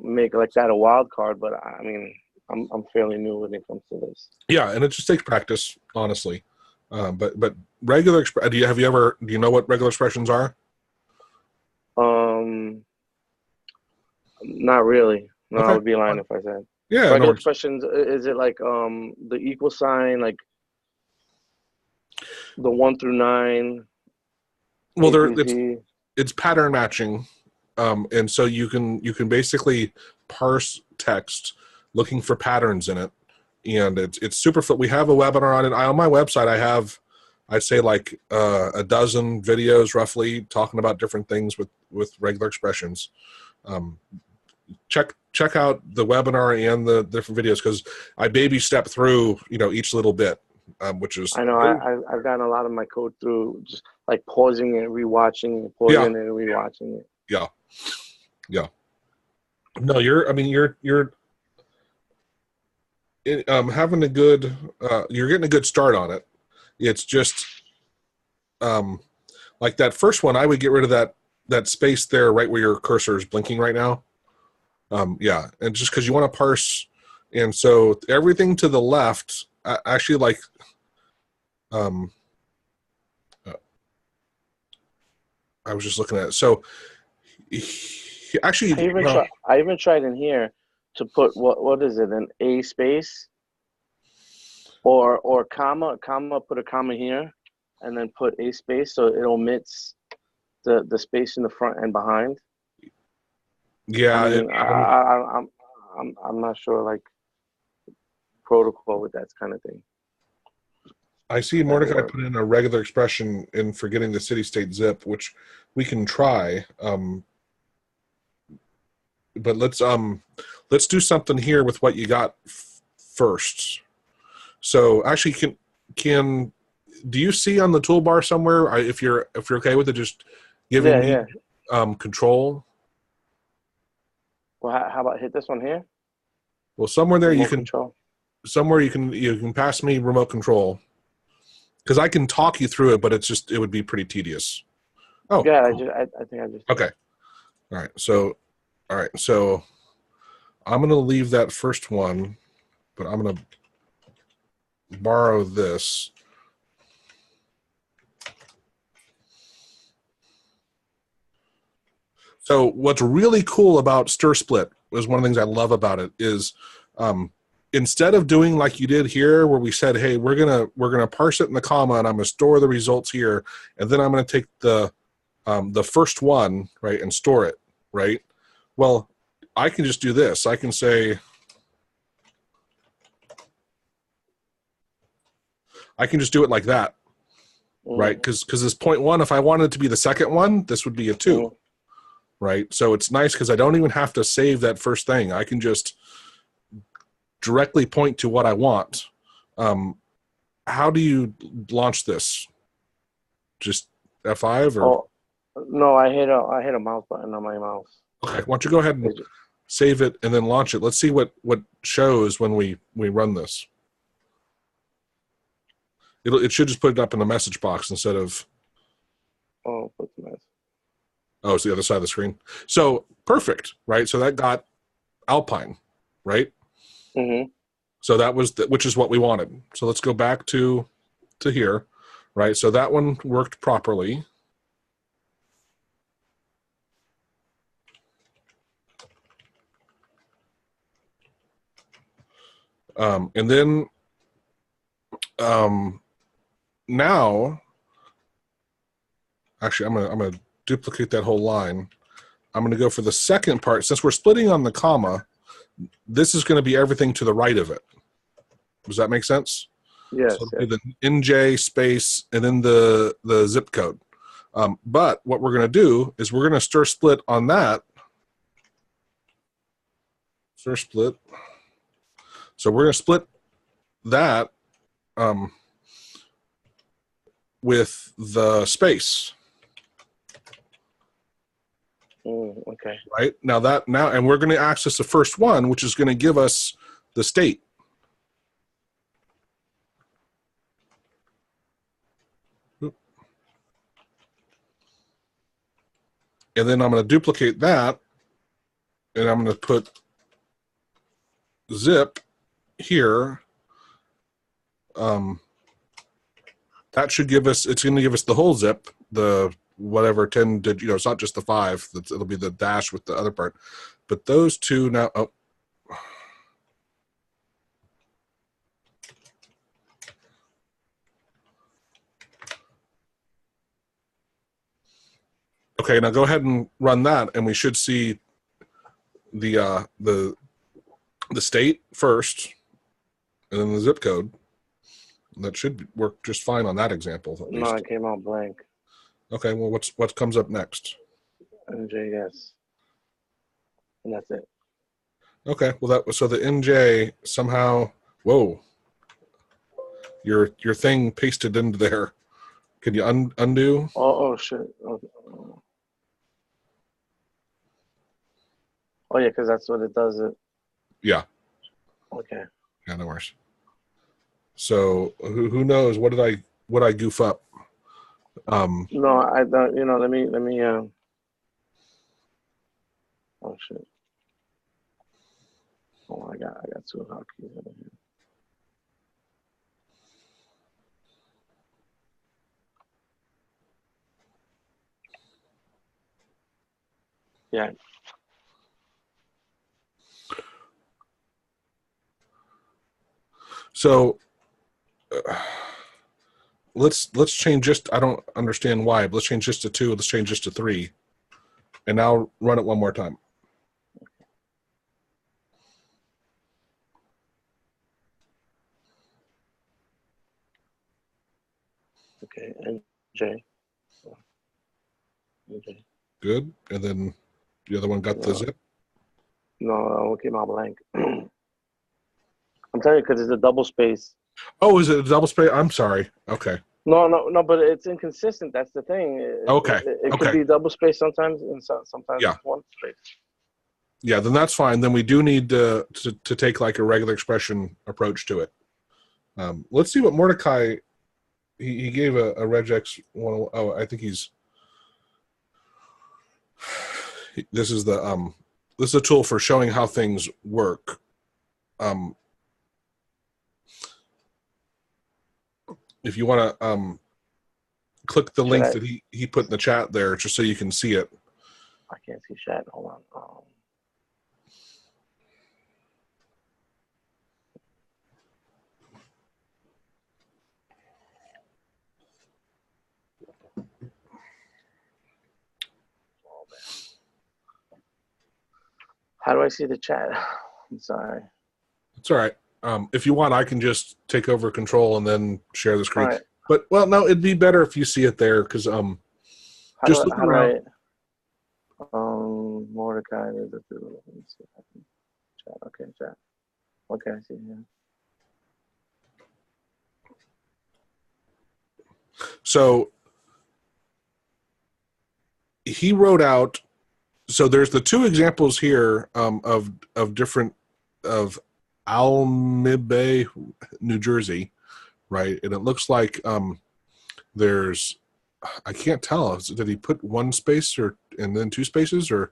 make like that a wild card, but I mean, I'm fairly new when it comes to this. Yeah, and it just takes practice, honestly. But regular do you know what regular expressions are? Not really. No, Okay. I would be lying if I said. Yeah. Regular expressions, is it like the equal sign, like the 1 through 9? Well, it's pattern matching, and so you can basically parse text looking for patterns in it, and it's super fun. We have a webinar on it. On my website, I have I'd say like a dozen videos roughly talking about different things with regular expressions. Check out the webinar and the different videos, because I baby step through each little bit, which is I know I've gotten a lot of my code through just like pausing it, rewatching it, pausing it, and rewatching it. Yeah. No, you're having a good you're getting a good start on it. It's just like that first one, I would get rid of that space there right where your cursor is blinking right now. Yeah, and just because you want to parse, and so everything to the left, actually, like, I was just looking at it. So, actually, I even tried in here to put what is it, an A space, or comma, put a comma here, and then put a space so it omits the space in the front and behind. Yeah, I'm not sure, like, protocol with that kind of thing. I see Mordecai put in a regular expression in forgetting the city-state zip, which we can try. But let's do something here with what you got first. So actually, do you see on the toolbar somewhere, if you're okay with it, just giving me control? Well, how about hit this one here? Well, somewhere there remote you can pass me remote control, because I can talk you through it, but it would be pretty tedious. Oh, yeah, cool. I think I just okay. All right, so I'm gonna leave that first one, but I'm gonna borrow this. So what's really cool about stir split is one of the things I love about it is instead of doing like you did here, where we said, hey, we're gonna parse it in the comma, and I'm gonna store the results here, and then I'm gonna take the first one, right, and store it, right? Well, I can just do this. I can say, I can just do it like that, right? Because this point one, if I wanted it to be the second one, this would be a 2. Right? So it's nice because I don't even have to save that first thing. I can just directly point to what I want. How do you launch this? Just F5 or? Oh, no, I hit a mouse button on my mouse. Okay, why don't you go ahead and save it and then launch it. Let's see what shows when we run this. It should just put it up in the message box instead of. Oh, what's the message? Oh, it's the other side of the screen. So perfect, right? So that got Alpine, right? Mm-hmm. So that was which is what we wanted. So let's go back to here, right? So that one worked properly. And then now, actually, I'm gonna duplicate that whole line. I'm going to go for the second part. Since we're splitting on the comma, this is going to be everything to the right of it. Does that make sense? Yes. So it'll be the NJ space and then the zip code. But what we're going to do is we're going to stir split on that. Stir split. So we're going to split that with the space. Okay. Right now and we're going to access the first one, which is going to give us the state. And then I'm going to duplicate that, and I'm going to put zip here. That should give us. It's going to give us the whole zip. The whatever 10 did, it's not just the 5, it'll be the dash with the other part, but those two now. Okay, now go ahead and run that, and we should see the state first, and then the zip code. That should work just fine on that example. At least. No, it came out blank. Okay, well, what comes up next? NJS. And that's it. Okay, well so the NJ somehow, whoa, your thing pasted into there. Can you undo? Oh shit. Oh yeah, because that's what it does. Yeah. Okay. Yeah, no worries. So who knows? What did I goof up? No, I don't. You know, let me. Oh shit. Oh, I got two hotkeys over here. Yeah. So let's change just. I don't understand why, but let's change just to 2. Let's change just to 3, and now run it one more time. Okay, NJ. Okay. Good, and then the other one got the zip. No, it came out blank. I'm telling you, because it's a double space. Oh, is it a double space? I'm sorry. Okay. No, but it's inconsistent. That's the thing. It could be double space sometimes, and sometimes it's one space. Yeah, then that's fine. Then we do need to take like a regular expression approach to it. Let's see what Mordecai. He gave a regex one. Oh, I think he's. This is a tool for showing how things work. If you want to click the link that he put in the chat there, just so you can see it. I can't see chat. Hold on. How do I see the chat? I'm sorry. It's all right. If you want, I can just take over control and then share the screen. Right. But well, no, it'd be better if you see it there because just look around. Mordecai. Chat. Okay, chat. Okay, I see here. So he wrote out. So there's the 2 examples here of different of Almibay, New Jersey, right? And it looks like there's, I can't tell. Did he put 1 space and then 2 spaces or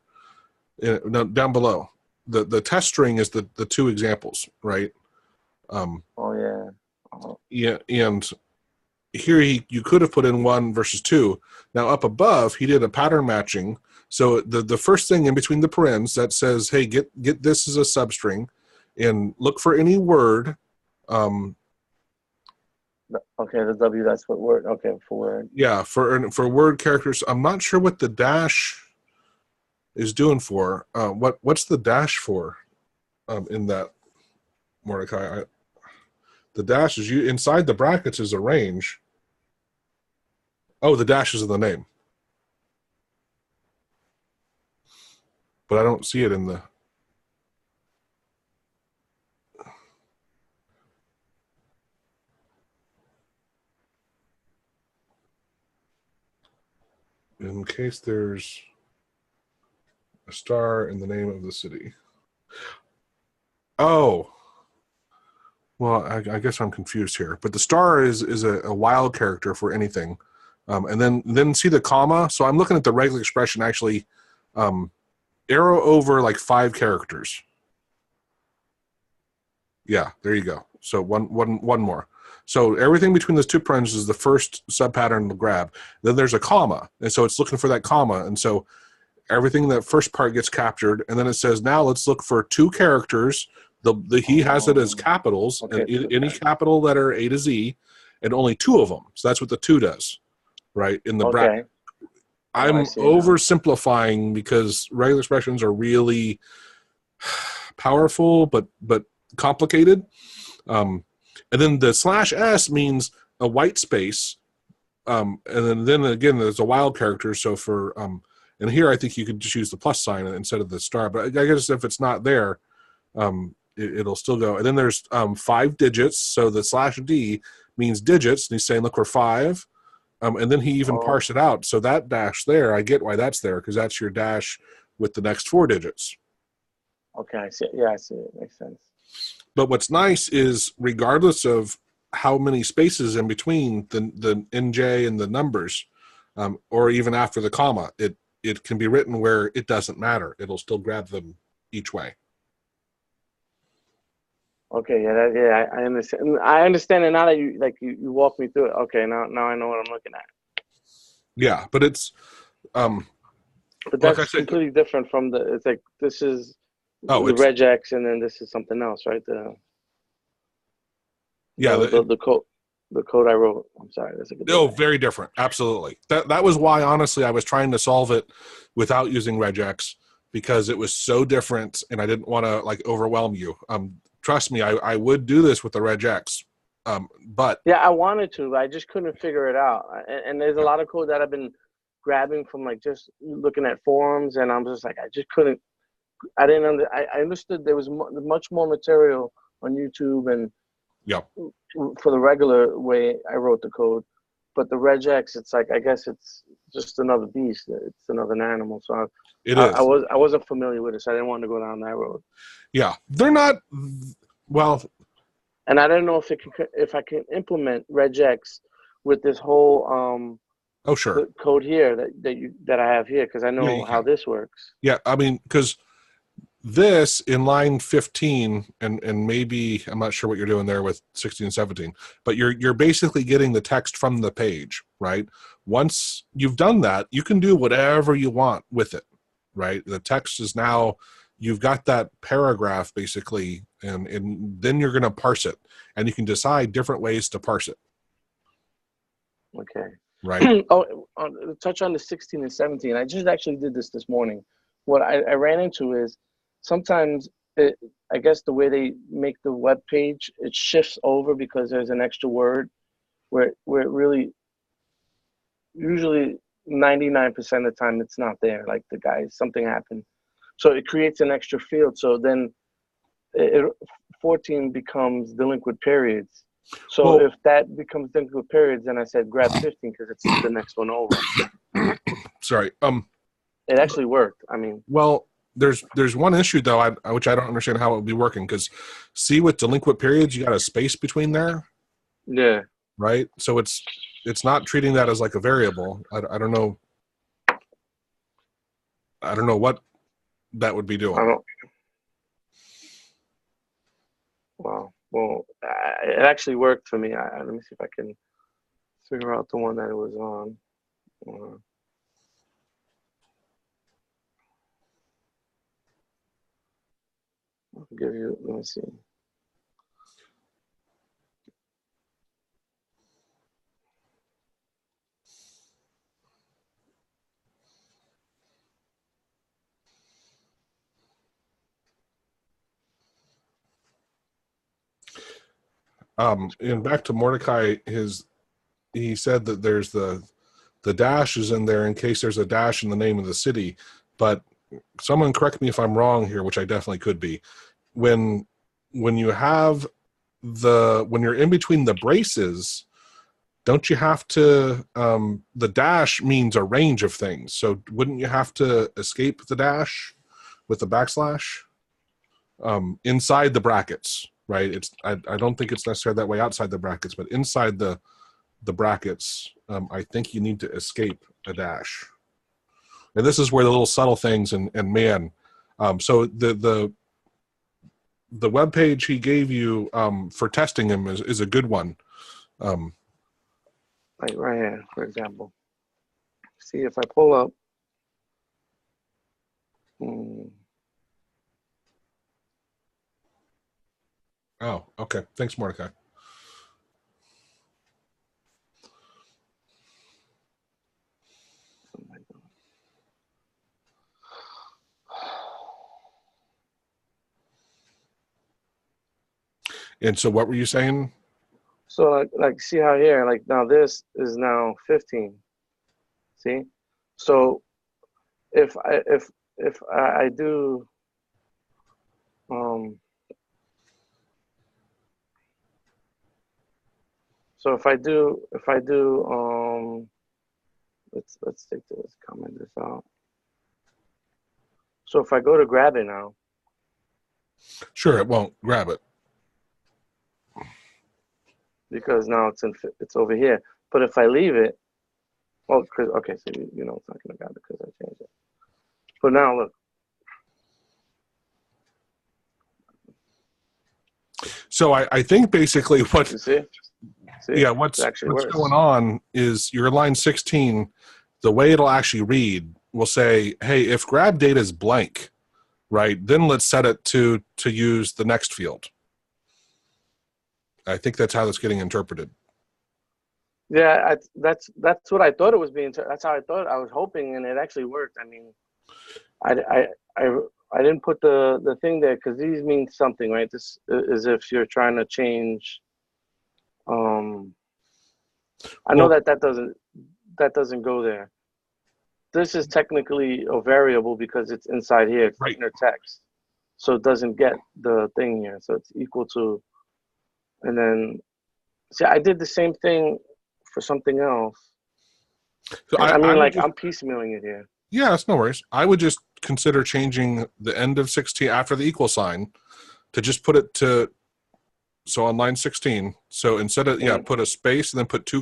no, down below? The test string is the 2 examples, right? Oh yeah. Yeah, and here you could have put in 1 versus 2. Now up above he did a pattern matching. So the first thing in between the parens that says, hey, get this as a substring and look for any word. Okay, the W, that's what word. Okay, for word. Yeah, for word characters. I'm not sure what the dash is doing for. What's the dash for in that, Mordecai? The dash is inside the brackets is a range. Oh, the dash is in the name. But I don't see it in the. In case there's a star in the name of the city. Oh. Well, I guess I'm confused here. But the star is a wild character for anything. And then see the comma. So I'm looking at the regular expression actually. Arrow over like 5 characters. Yeah, there you go. So one more. So everything between those 2 parens is the first subpattern to grab. Then there's a comma, and so it's looking for that comma. And so everything that first part gets captured, and then it says now let's look for 2 characters. He has it as capitals, okay, and any capital letter A to Z, and only 2 of them. So that's what the 2 does, right? In the bracket. I'm oversimplifying because regular expressions are really powerful, but complicated. And then the /s means a white space. And then again, there's a wild character. So for, and here I think you could just use the plus sign instead of the star. But I guess if it's not there, it'll still go. And then there's 5 digits. So the /d means digits. And he's saying, look, we're 5. And then he even parsed it out. So that dash there, I get why that's there, because that's your dash with the next 4 digits. Okay, I see it. Yeah, I see it. Makes sense. But what's nice is, regardless of how many spaces in between the NJ and the numbers, or even after the comma, it can be written where it doesn't matter. It'll still grab them each way. Okay, yeah, I understand. I understand it now that you walk me through it. Okay, now I know what I'm looking at. Yeah, but it's but that's like completely different from it's like this is the regex, and then this is something else, right? The code I wrote. I'm sorry, that's a good. Very different. Absolutely. That was why, honestly, I was trying to solve it without using regex, because it was so different, and I didn't want to overwhelm you. Trust me, I would do this with the regex, but yeah, I wanted to, but I just couldn't figure it out. And there's a lot of code that I've been grabbing from just looking at forums, and I'm just like, I just couldn't. I understood there was much more material on YouTube and for the regular way I wrote the code, but the regex, it's like, I guess it's just another beast. It's another animal. So I wasn't familiar with it, so I didn't want to go down that road. Yeah, they're not well. And I don't know if I can implement regex with this whole code here that I have here, because I know how this works. Yeah, I mean, because this in line 15 and maybe I'm not sure what you're doing there with 16 and 17, but you're basically getting the text from the page, right? Once you've done that, you can do whatever you want with it, right? The text is now, you've got that paragraph basically, and then you're going to parse it, and you can decide different ways to parse it. Okay. Right. Touch on the 16 and 17. I just actually did this morning. What I ran into is sometimes I guess the way they make the web page, it shifts over because there's an extra word where it really, usually 99% of the time it's not there. Like something happened. So it creates an extra field. So then 14 becomes delinquent periods. So if that becomes delinquent periods, then I said grab 15 because it's the next one over. Sorry. It actually worked. I mean. Well, there's one issue though, which I don't understand how it would be working, because see, with delinquent periods, you got a space between there. Yeah. Right. So it's not treating that as like a variable. I don't know. I don't know what that would be doing. Well, it actually worked for me. Let me see if I can figure out the one that it was on. I'll give you, let me see. And back to Mordecai, he said that there's the dash is in there in case there's a dash in the name of the city, but someone correct me if I'm wrong here, which I definitely could be. When you have when you're in between the braces, don't you have to, the dash means a range of things. So wouldn't you have to escape the dash with the backslash inside the brackets, right? I don't think it's necessarily that way outside the brackets, but inside the brackets, I think you need to escape a dash. And this is where the little subtle things and man, so the web page he gave you for testing him is a good one. Like right here, for example. See if I pull up. Oh, okay. Thanks, Mordecai. And so what were you saying? So like see how here, like now this is now 15. See? So if I do so if I do let's take this, comment this out. So if I go to grab it now. Sure, it won't grab it. Because now it's over here. But if I leave it, oh, okay, so you know it's not gonna grab it because I changed it. But now look. So I think basically what you see? Yeah, what's going on is your line 16, the way it'll actually read will say, hey, if grab data is blank, right, then let's set it to use the next field. I think that's how that's getting interpreted. Yeah, that's what I thought it was being. That's how I thought. I was hoping, and it actually worked. I mean, I didn't put the thing there because these mean something, right? This is if you're trying to change. I know that doesn't go there. This is technically a variable because it's inside here. It's inner text, so it doesn't get the thing here. So it's equal to, and then see, I did the same thing for something else. So I mean, like I'm piecemealing it here. Yeah, that's no worries. I would just consider changing the end of 16 after the equal sign to just put it to. So on line 16, so instead of, put a space and then put two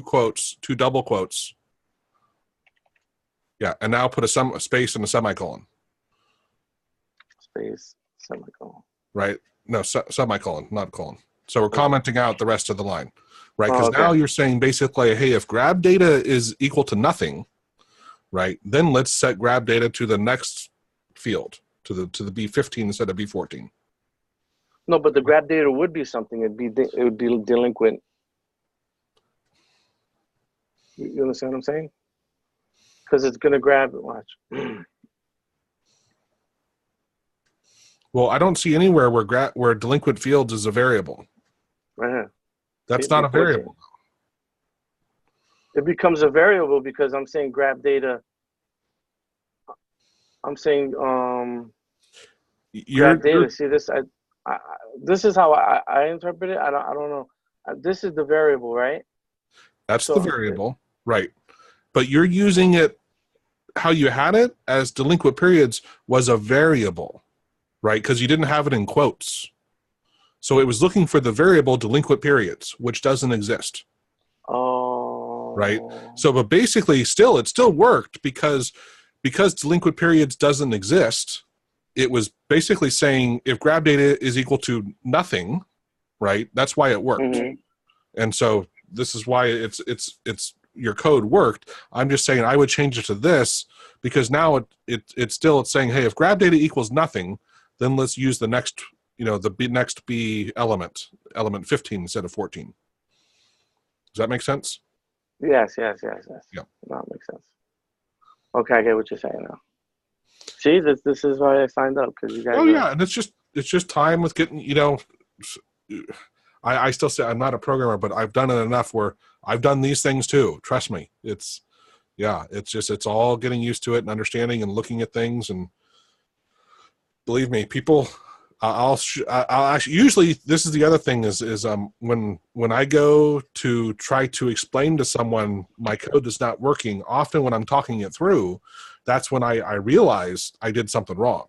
double quotes. Yeah, and now put a space and a semicolon. Space, semicolon. Right? No, semicolon, not colon. So we're commenting out the rest of the line, right? Because now you're saying basically, hey, if grab data is equal to nothing, right, then let's set grab data to the next field, to the B15 instead of B14. No, but the grab data would be something. It would be delinquent. You understand what I'm saying? Because it's gonna grab it. Watch. Well, I don't see anywhere where delinquent fields is a variable. Right here. That's not a variable. It becomes a variable because I'm saying grab data. I'm saying grab data. See this? This is how I interpret it. I don't know. This is the variable, right? That's the variable, right? But you're using it how you had it as delinquent periods was a variable, right? Because you didn't have it in quotes, so it was looking for the variable delinquent periods, which doesn't exist. Oh. Right. So, but basically, it still worked because delinquent periods doesn't exist. It was basically saying if grab data is equal to nothing, right? That's why it worked. Mm-hmm. And so this is why it's your code worked. I'm just saying I would change it to this because now it's saying, hey, if grab data equals nothing, then let's use the next, next B element 15 instead of 14. Does that make sense? Yes. Yeah. No, it makes sense. Okay, I get what you're saying now. See, this is why I signed up because you guys. Oh yeah, and it's just time with getting. I still say I'm not a programmer, but I've done it enough where I've done these things too. Trust me, it's all getting used to it and understanding and looking at things. And believe me, people, I'll actually, usually this is the other thing is when I go to try to explain to someone my code that's not working, often when I'm talking it through, that's when I realize I did something wrong,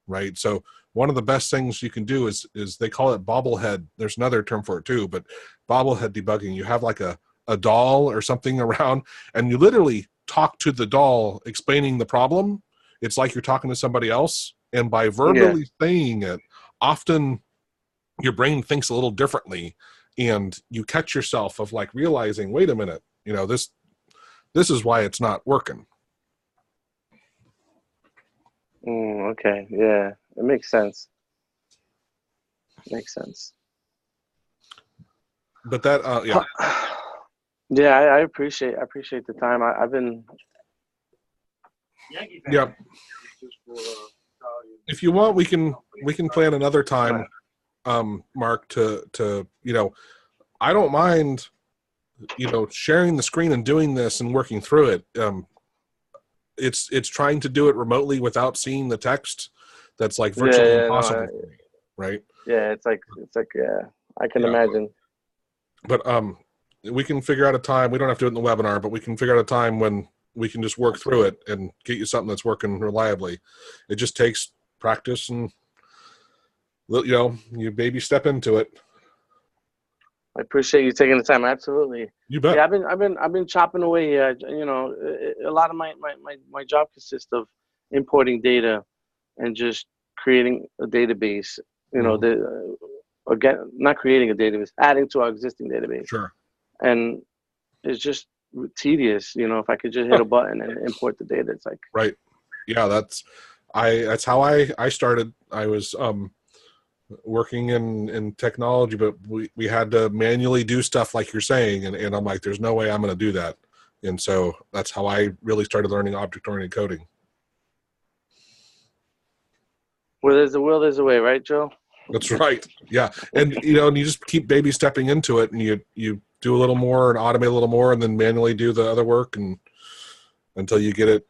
right? So one of the best things you can do is they call it bobblehead. There's another term for it too, but bobblehead debugging. You have like a doll or something around, and you literally talk to the doll explaining the problem. It's like you're talking to somebody else, and by verbally saying it, often your brain thinks a little differently, and you catch yourself of like realizing, wait a minute, this is why it's not working. Okay, yeah, it makes sense. Makes sense. But that, yeah. Yeah, I appreciate the time. I've been. Yep. If you want, we can plan another time, Mark. To I don't mind sharing the screen and doing this and working through it, it's trying to do it remotely without seeing the text. That's like virtually impossible for me, right? Yeah, it's like yeah, I can imagine. But we can figure out a time. We don't have to do it in the webinar, but we can figure out a time when we can just work through it and get you something that's working reliably. It just takes practice, and you baby step into it. I appreciate you taking the time. Absolutely. You bet. Yeah, I've been chopping away here. A lot of my job consists of importing data and just creating a database. Again, not creating a database, adding to our existing database. Sure. And it's just tedious. If I could just hit a button and import the data, it's like right. Yeah, that's how I started. I was working in technology, but we had to manually do stuff like you're saying, and I'm like, there's no way I'm going to do that. And so that's how I really started learning object-oriented coding. Where there's a will, there's a way, right, Joe? That's right. Yeah. And and you just keep baby stepping into it, and you do a little more and automate a little more, and then manually do the other work, and until you get it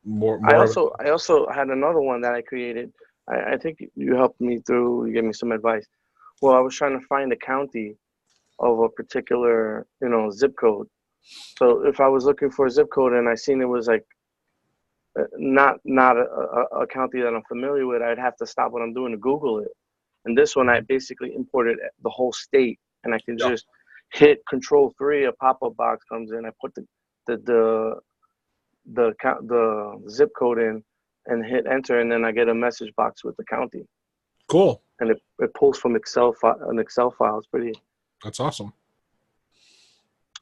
more. I also had another one that I created. I think you helped me through. You gave me some advice. Well, I was trying to find the county of a particular, zip code. So if I was looking for a zip code and I seen it was like not a county that I'm familiar with, I'd have to stop what I'm doing to Google it. And this one, I basically imported the whole state, and I can just hit Control-3. A pop-up box comes in. I put the zip code in and hit enter, and then I get a message box with the county. Cool. And it pulls from an Excel file. It's pretty. That's awesome.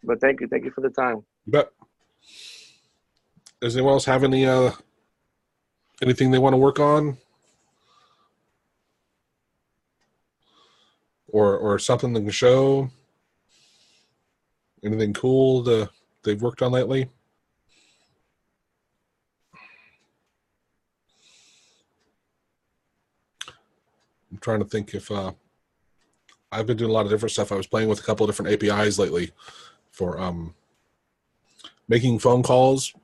But thank you for the time. You bet. Does anyone else have anything they want to work on, or something they can show? Anything cool they've worked on lately? I'm trying to think if I've been doing a lot of different stuff. I was playing with a couple of different APIs lately for making phone calls.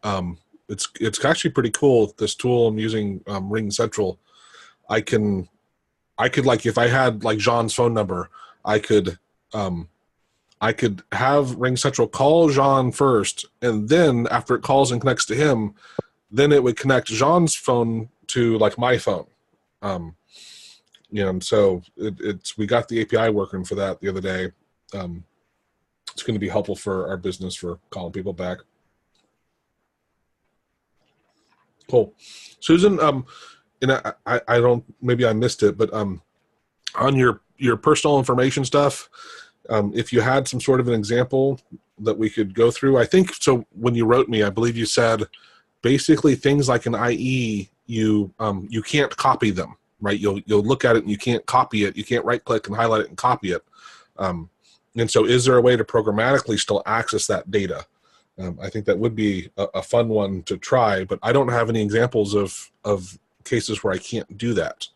It's actually pretty cool. This tool I'm using, Ring Central. I could, like, if I had like Jean's phone number, I could have Ring Central call Jean first, and then after it calls and connects to him, then it would connect Jean's phone to like my phone. And so we got the API working for that the other day. It's going to be helpful for our business for calling people back. Cool. Susan, and I don't, maybe I missed it, but on your personal information stuff, if you had some sort of an example that we could go through, I think, so when you wrote me, I believe you said basically things like an IE, you can't copy them, right? You'll look at it and you can't copy it. You can't right click and highlight it and copy it. And so is there a way to programmatically still access that data? I think that would be a fun one to try, but I don't have any examples of cases where I can't do that.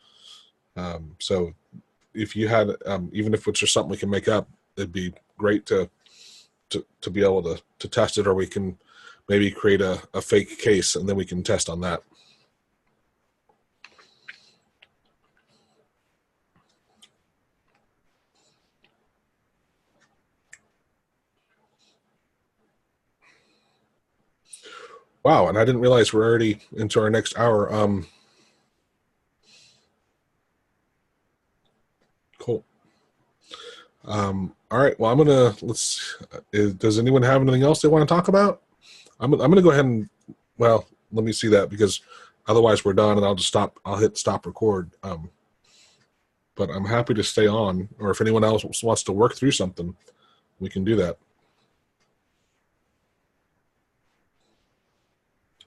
So if you had, even if it's just something we can make up, it'd be great to be able to test it, or we can maybe create a fake case and then we can test on that. Wow, and I didn't realize we're already into our next hour. Cool. All right. Well, does anyone have anything else they want to talk about? I'm gonna go ahead and, well, let me see that, because otherwise we're done and I'll just stop. I'll hit stop record. But I'm happy to stay on, or if anyone else wants to work through something, we can do that.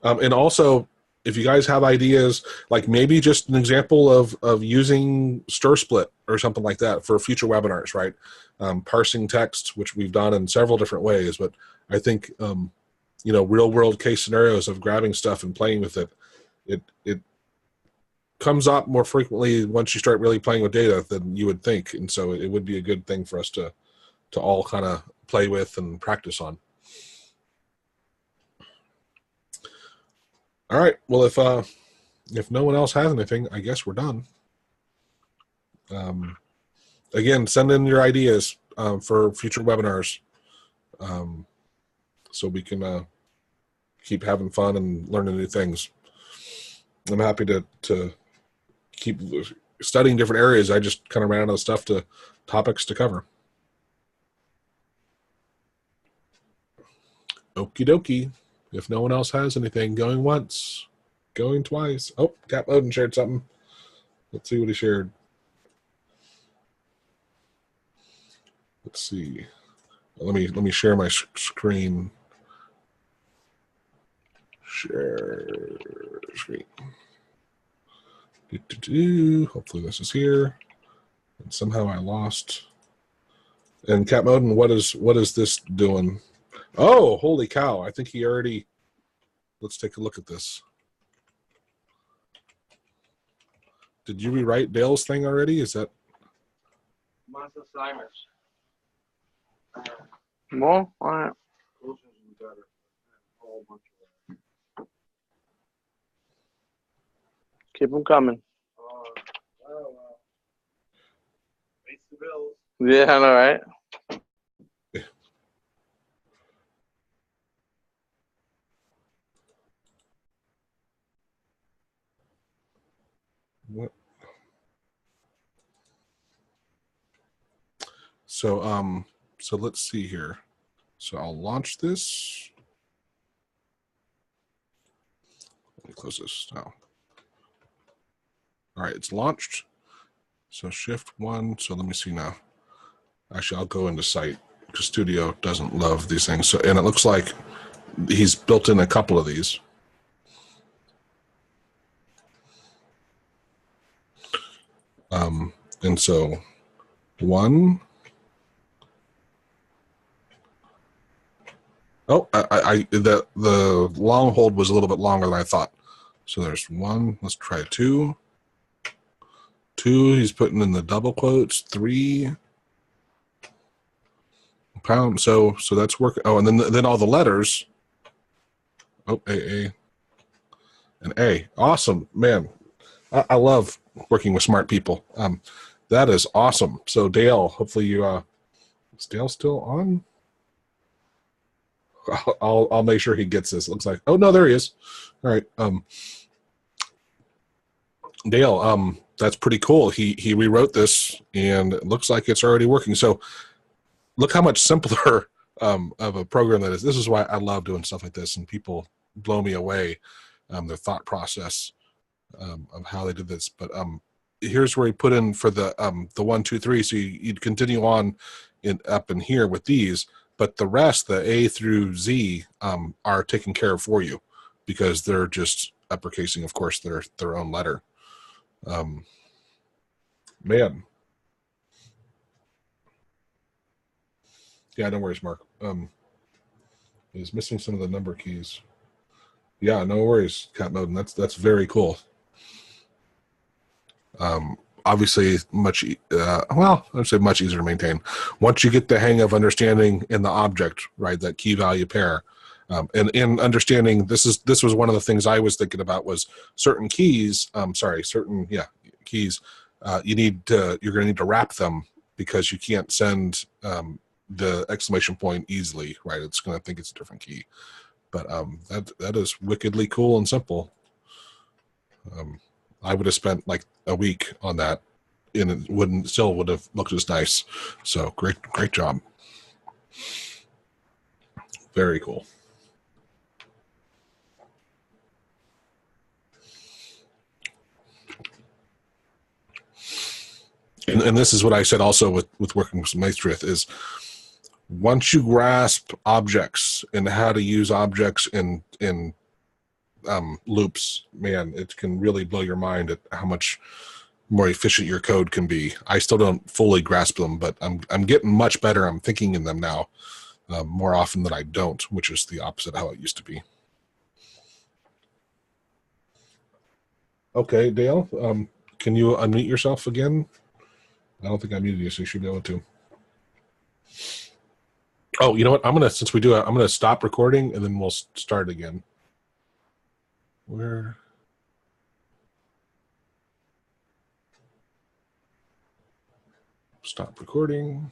And also, if you guys have ideas, like maybe just an example of using stir split or something like that for future webinars, right? Parsing text, which we've done in several different ways, but I think, real world case scenarios of grabbing stuff and playing with it, it comes up more frequently once you start really playing with data than you would think. And so it would be a good thing for us to all kind of play with and practice on. All right. Well, if no one else has anything, I guess we're done. Again, send in your ideas for future webinars, so we can keep having fun and learning new things. I'm happy to keep studying different areas. I just kind of ran out of topics to cover. Okie dokie. If no one else has anything, going once, going twice. Oh, Cat Loden shared something. Let's see what he shared. Let's see. Let me share my screen. Share screen. Hopefully this is here. And somehow I lost. And Cat Moden, what is this doing? Oh, holy cow! I think he already. Let's take a look at this. Did you rewrite Dale's thing already? Is that? Well, all right. Keep them coming. Yeah, I know, right? What? So let's see here. So I'll launch this. Let me close this now. All right, it's launched. So shift 1. So let me see now. Actually, I'll go into site because Studio doesn't love these things. So, and it looks like he's built in a couple of these. And so 1. Oh, the long hold was a little bit longer than I thought. So there's 1. Let's try 2. 2. He's putting in the double quotes. 3. Pound. So that's working. Oh, and then all the letters. Oh, A and A. Awesome, man. I love working with smart people. That is awesome. So Dale, hopefully you is Dale still on? I'll make sure he gets this. Looks like, oh no, there he is. All right. Dale, that's pretty cool. He rewrote this and it looks like it's already working. So look how much simpler of a program that is. This is why I love doing stuff like this, and people blow me away, their thought process of how they did this. But here's where he put in for the 1, 2, 3. So you'd continue on up in here with these, but the rest, the A through Z, are taken care of for you because they're just uppercasing, of course, their own letter. Man. Yeah, no worries, Mark. He's missing some of the number keys. Yeah, no worries, Cat Moden. That's very cool. Obviously, well, I'd say much easier to maintain once you get the hang of understanding in the object, right? That key value pair, and in understanding this was one of the things I was thinking about was certain keys. Certain keys. You're going to need to wrap them because you can't send the exclamation point easily, right? It's going to think it's a different key. But that is wickedly cool and simple. I would have spent like a week on that, and it still would have looked as nice. So great job. Very cool. And this is what I said also with working with Maestrith is once you grasp objects and how to use objects in loops, man, it can really blow your mind at how much more efficient your code can be. I still don't fully grasp them, but I'm getting much better. I'm thinking in them now more often than I don't, which is the opposite of how it used to be. Okay, Dale, can you unmute yourself again? I don't think I muted you, so you should be able to. Oh, you know what? Since we do it, I'm gonna stop recording and then we'll start again. Where? Stop recording.